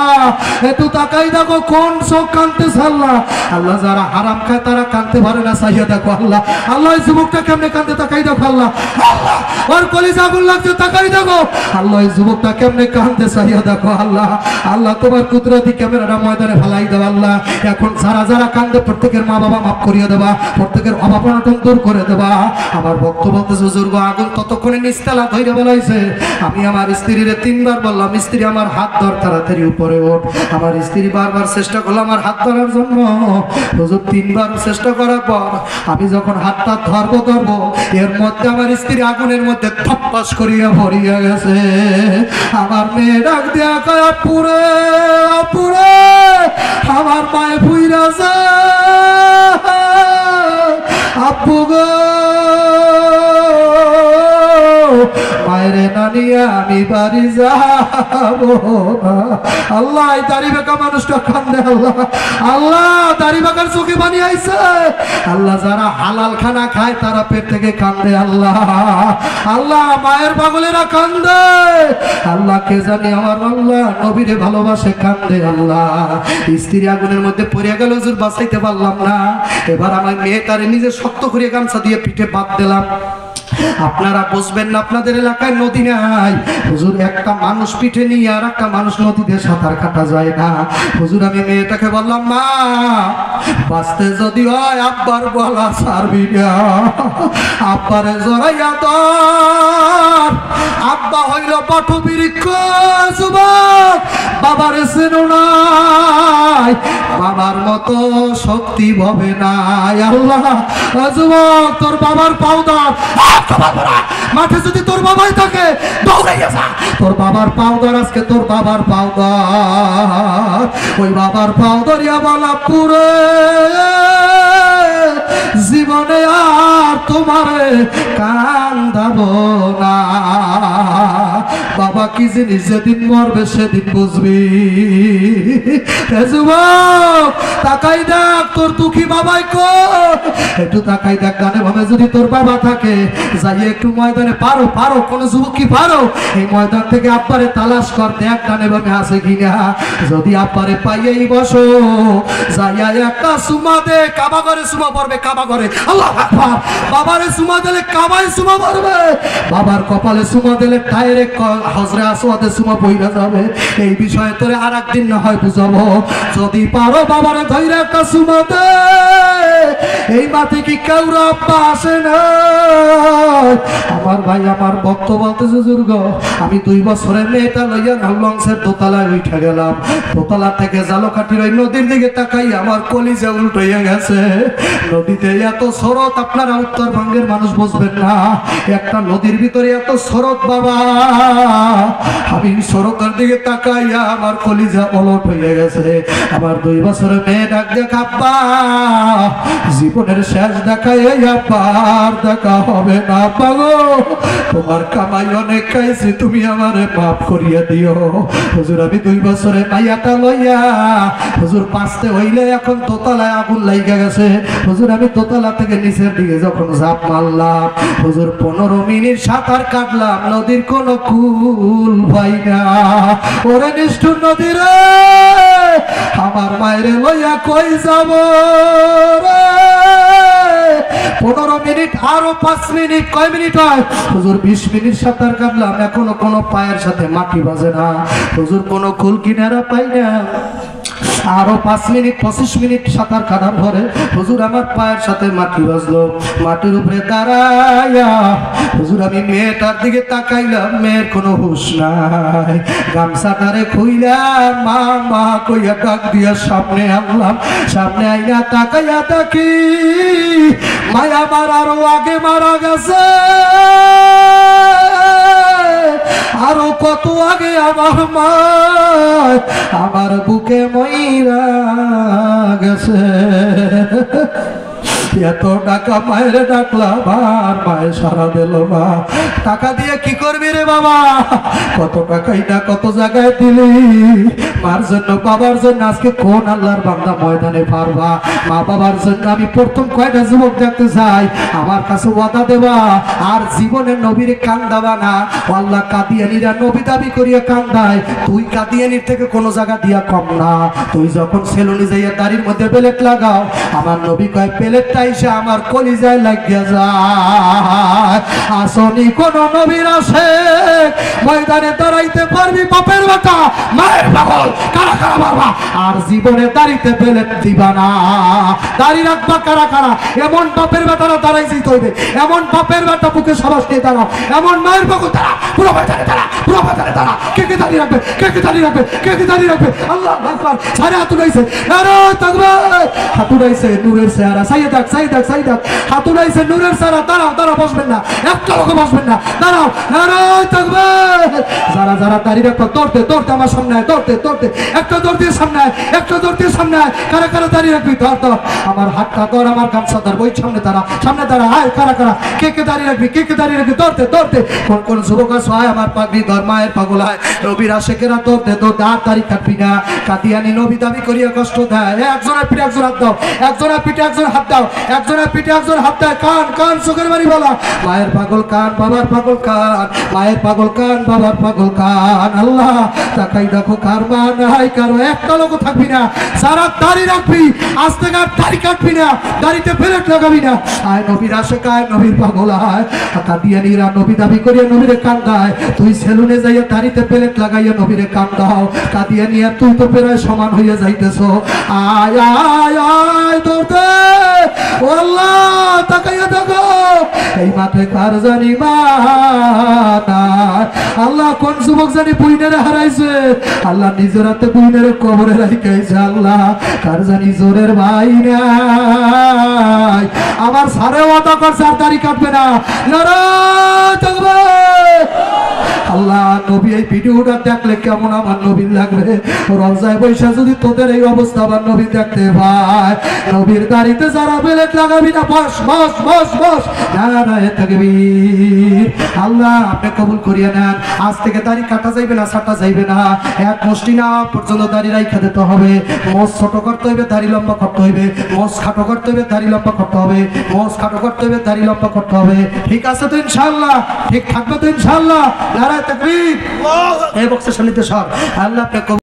একটু তাকাই দেখো কোন চোখ কাঁদতেছে। আল্লাহ আল্লাহ যারা হারাম খায় তারা কাঁদতে পারে না, চাইয়া দেখো আল্লাহ। আল্লাহ এই যুবকটা কেমনে কাঁদতে তাকাই দেখো আল্লাহ। আল্লাহ ওর কলিজা আগুন লাগছে তাকাই দেখো আল্লাহ। এই যুবকটা কেমনে কাঁদতে চাইয়া দেখো আল্লাহ। আল্লাহ তোমার কুদরতি ক্যামেরাটা ময়দানে ফেলাই দেব আল্লাহ। এখন যারা যারা কান্দে প্রত্যেকের মা বাবা মাফ করিয়ে দেবা, প্রত্যেকের অভাব অনটন দূর করে দেবা। আমার ভক্ত বলতেছে হুজুর গো আগুন ততক্ষণে নিস্তেলা ধইরে বেলাইছে। আমি আমার স্ত্রীর 3 বার বললাম স্ত্রী আমার হাত ধর, তাড়াতাড়ি উপরে ওঠ। আমার স্ত্রী বারবার চেষ্টা করলো আমার হাত ধরার জন্য। হুজুর 3 বার চেষ্টা করার পর আমি যখন হাতটা ধরবো এর মধ্যে আমার স্ত্রী আগুনের মধ্যে থপ্পাস করিয়া ভরিয়া গেছে। আমার মেয়ে ডাক দিয়া কয় আপুরে আপুরে, আমার মায়ে পুইরা যায় আপু গো, মায়ের নানিয়া আমি বাড়ি যাব না। আল্লাহ এই দাড়ি বেকা মানুষটা কান্দে আল্লাহ। আল্লাহ দাড়ি বেকার চোখে পানি আইছে। আল্লাহ যারা হালাল খানা খায় তারা পেট থেকে কান্দে আল্লাহ। আল্লাহ মায়ের পাগলেরা কান্দে আল্লাহ। কে জানি আমার আল্লাহ নবীরে ভালোবাসে কান্দে আল্লাহ। স্ত্রী আগুনের মধ্যে পড়ে গেল হুজুর বাঁচাইতে পারলাম না। এবার আমার মেয়েটারে নিজে শক্ত করে গামছা দিয়ে পিঠে বাঁধ দিলাম। আপনারা বুঝবেন না, আপনাদের এলাকায় নদী নাই। হুজুর, একটা মানুষ পিঠে নিয়ে আর একটা মানুষ নদীতে সাঁতার কাটা যায় না। হুজুর, আমি মেয়েটাকে বললাম, মা বাঁচতে যদি হয় আব্বার বলা ছাড়বি না, আব্বারে জড়াইয়া ধর। আব্বা হইল বটবৃক্ষ যুবক, বাবারে চেনো নাই, বাবার মতো শক্তি ভবে নাই। আল্লাহ যুবক, তোর বাবার পাও ধর। মাঠে যদি তোর বাবাই থাকে দৌড়াইয়া যা, তোর বাবার পাও ধর, আজকে তোর বাবার পাও ধর। ওই বাবার পাও ধরিয়া বলা, পুরে জীবনে আর তোমারে কান্দাবো না। বাবা কি জিনিস, যেদিন মরবে সেদিন বুঝবি। যুবক তাকাই দেখ, তোর দুঃখী বাবাই কই, একটু তাকাই দেখ। গানে ভাবে যদি তোর বাবা থাকে, যাই একটু ময়দানে, পারো পারো কোন যুবক কি পারো, এই ময়দান থেকে আব্বারে তালাশ কর, দেখ গানে ভাবে আছে কিনা। যদি আব্বারে পাইয়েই বসো, যাইয়া একটা সুমা দে। কাবা ঘরে সুমা পড়বে, কাবা ঘরে। আল্লাহ আকবার। বাবারে সুমা দিলে কাবায় সুমা পড়বে, বাবার কপালে সুমা দিলে ডাইরেক্ট হজরে আসওয়াদে সুমা পইরা যাবে। এই বিষয়ে তোরে আর একদিন না হয় বুঝাবো। যদি পারো বাবারে ধইরা একটা সুমা দে। এই মাঠে কি কাউরা আব্বা আসে না? আমার ভাই, আমার ভক্ত বলতেছে, হুজুর গো, আমি 2 বছরের মেয়েটা লইয়া লঞ্চের দোতলায় উঠে গেলাম। দোতলা থেকে জালকাঠির ওই নদীর দিকে তাকাই আমার কলিজা উল্টো হয়ে গেছে। নদীতে এত স্রোত, আপনারা উত্তরবঙ্গের মানুষ বুঝবেন না। একটা নদীর ভিতরে এত স্রোত বাবা, আমি স্রোতের দিকে তাকাইয়া আমার কলিজা ওলট হয়ে গেছে। আমার 2 বছরের মেয়ে ডাক দেখ, আব্বা জীবনের শেষ দেখায় আব্বার দেখা হবে না। পাগো, তোমার কামাই অনেক খাইছি, তুমি আমারে মাফ করিয়া দিও। হুজুর, আমি 2 বছরে মাইয়াটা লইয়া, হুজুর বাঁচতে হইলে এখন দোতলায় আগুন লাইগা গেছে। হুজুর, আমি দোতলা থেকে নিচের দিকে যখন ঝাঁপ মারলাম, হুজুর 15 মিনিট সাঁতার কাটলাম, নদীর কোনো কুল পাই না। ওরে নিষ্ঠুর নদী রে, আমার মায়ের লইয়া কই যাব রে। 15 মিনিট, আরো 5 মিনিট, কয় মিনিট হয় হুজুর? 20 মিনিট সাঁতার কাটলাম, এখনো কোনো পায়ের সাথে মাটি বাজে না। হুজুর, কোনো কুল কিনারা পাই না। আরো 5 মিনিট, 25 মিনিট সাঁতার কাটার পরে হুজুর আমার পায়ের সাথে মাটি বাজলো। মাটির উপরে দাঁড়াইয়া হুজুর আমি মেয়েটার দিকে তাকাইলাম, মেয়ের কোনো হুঁশ নাই। গামছাটারে খুইলাম, মা মা কইয়া ডাক দিয়া সামনে আনলাম। সামনে আইনা তাকাইয়া দেখি মায়া আমার আরো আগে মারা গেছে। আরো কত আগে আমার মা আমার বুকে মইরা গেছে। এত টাকা মায়ের ডাকলাম, আর মায়ের সারা দিল না। টাকা দিয়ে কি করবি রে বাবা? কত টাকাই না কত জায়গায় দিলি। মার জন্য বাবার জন্য আজকে কোন আল্লাহর বান্দা ময়দানে পারবা? মা বাবার জন্য আমি প্রথম কয়টা যুবক দেখতে চাই, আমার কাছে ওয়াদা দেবা আর জীবনে নবীর কান্দাবা না। আল্লাহ কাদিয়ানিরা নবী দাবি করিয়া কান্দায়, তুই কাদিয়ানির থেকে কোনো জায়গা দিয়া কম না। তুই যখন সেলুনি যাইয়া দাড়ির মধ্যে বেলেট লাগাও, আমার নবী কয় বেলেটটা এসে আমার কলিজায় লাগিয়া যায়। আসনি কোন নবীর আসে ময়দানে দাঁড়াইতে পারবি বাপের বেটা, মায়ের পাগল কারা কারা বাবা, আর জীবনে দাঁড়িতে বেলেট দিবা না। দাড়ি রাখবা কারা কারা? এমন বাপের বেটারা দাঁড়াই যেতে হইবে, এমন বাপের বেটা বুকে সাবাস নিয়ে দাঁড়াও, এমন মায়ের পাগল তারা, পুরো বাজারে তারা, পুরো বাজারে তারা। কে কে দাঁড়িয়ে রাখবে? কে কে দাঁড়িয়ে রাখবে? কে কে দাঁড়িয়ে রাখবে? আল্লাহ আকবার। সারে হাত উঠাইছে, আরে তাকবীর। হাত উঠাইছে নূরের চেহারা, সাইয়েদাক সাইয়েদাক সাইয়েদাক। হাত উঠাইছে নূরের চেহারা। দাঁড়াও দাঁড়াও, বসবেন না, একটা লোক বসবেন না, দাঁড়াও। আরে তাকবীর। যারা যারা দাঁড়িয়ে রাখবে দৌড়তে দৌড়তে আমার সামনে আয়, দৌড়তে দৌড়তে, একটা দৌড় দিয়ে সামনে আয়, একটা দৌড় দিয়ে সামনে আয়। কারা কারা দাঁড়িয়ে রাখবি? ধর ধর আমার হাতটা ধর, আমার গামছা ধর, ওই সামনে দাঁড়া, সামনে দাঁড়া। আয় কারা কারা, কে কে দাঁড়িয়ে রাখবি? কে কে দাঁড়িয়ে রাখবি? দৌড়তে দৌড়তে। কোন কোন যুবক আছে আয়, আমার পাগড়ি ধর, মায়ের পাগল আয়। নবীর আশেকেরা দৌড়তে দৌড়তে, আর দাড়ি কাটবি না। কাদিয়ানি নবী দাবি করিয়া কষ্ট দেয়। একজনের পিঠে একজন হাত দাও, একজনের পিঠে একজন হাত দাও। একজনের পিঠে একজন হাত দেয়, কান কান চোখের বাড়ি বলা, মায়ের পাগল কান বাবার পাগল কান, মায়ের পাগল কান বাবার পাগল কান। আল্লাহ তাকাই দেখো কার মা নাই, কারো একটা লোক থাকবি না, সারা দাড়ি রাখবি, আজ থেকে আর দাড়ি কাটবি না, দাড়িতে প্লেট লাগাবি না। আয় নবীর আশেক, আয় নবীর পাগল, আয় কাদিয়ানিরা নবী দাবি করিয়া নবীরে কান্দায়, তুই সেলুনে যাইয়া দাড়িতে প্লেট লাগাইয়া নবীরে কান্দাও। কাদিয়ানিয়া তুই তো প্রায় সমান হইয়া যাইতেছ, আয় আয় আয় দৌড়তে। ও আল্লাহ তাকাইয়া দেখো এই মাঠে কার জানি মা নাই। আল্লাহ কোন যুবক জানি বুইনেরে হারাইছে, আল্লাহ নিজের হাতে বুইনেরে কবরে রাখিয়েছে। আল্লাহ কার জানি জোরের ভাই নাই, আমার সারে ওয়াদা করছে আর দাড়ি কাটবে না। নারায়ণ তাকবীর। আল্লাহ নবী এই ভিডিওটা দেখলে কেমন আমার নবীর লাগবে, রওজায় বৈশা যদি তোদের এই অবস্থা আমার নবী দেখতে পায়। নবীর দাড়িতে যারা বেলেট লাগাবি না, বস বস বস বস। নারায়ণ তাকবীর। আল্লাহ আপনি কবুল করিয়া নেন, আজ থেকে দাড়ি কাটা যাইবে না, ছাটা যাইবে না, এক মুষ্টি না পর্যন্ত দাড়ি রাইখা দিতে হবে। মোষ ছোট করতে হইবে, দাড়ি লম্বা করতে হইবে, মোষ খাটো করতে হইবে, দাড়ি লম্বা করতে হবে, মোষ খাটো করতে হইবে, দাড়ি লম্বা করতে হবে। ঠিক আছে তো ইনশাআল্লাহ? ঠিক থাকবে তো ইনশাআল্লাহ? নারায়ণ তাকবীর। এই বক্সের সামনে সর। আল্লাহ আপনি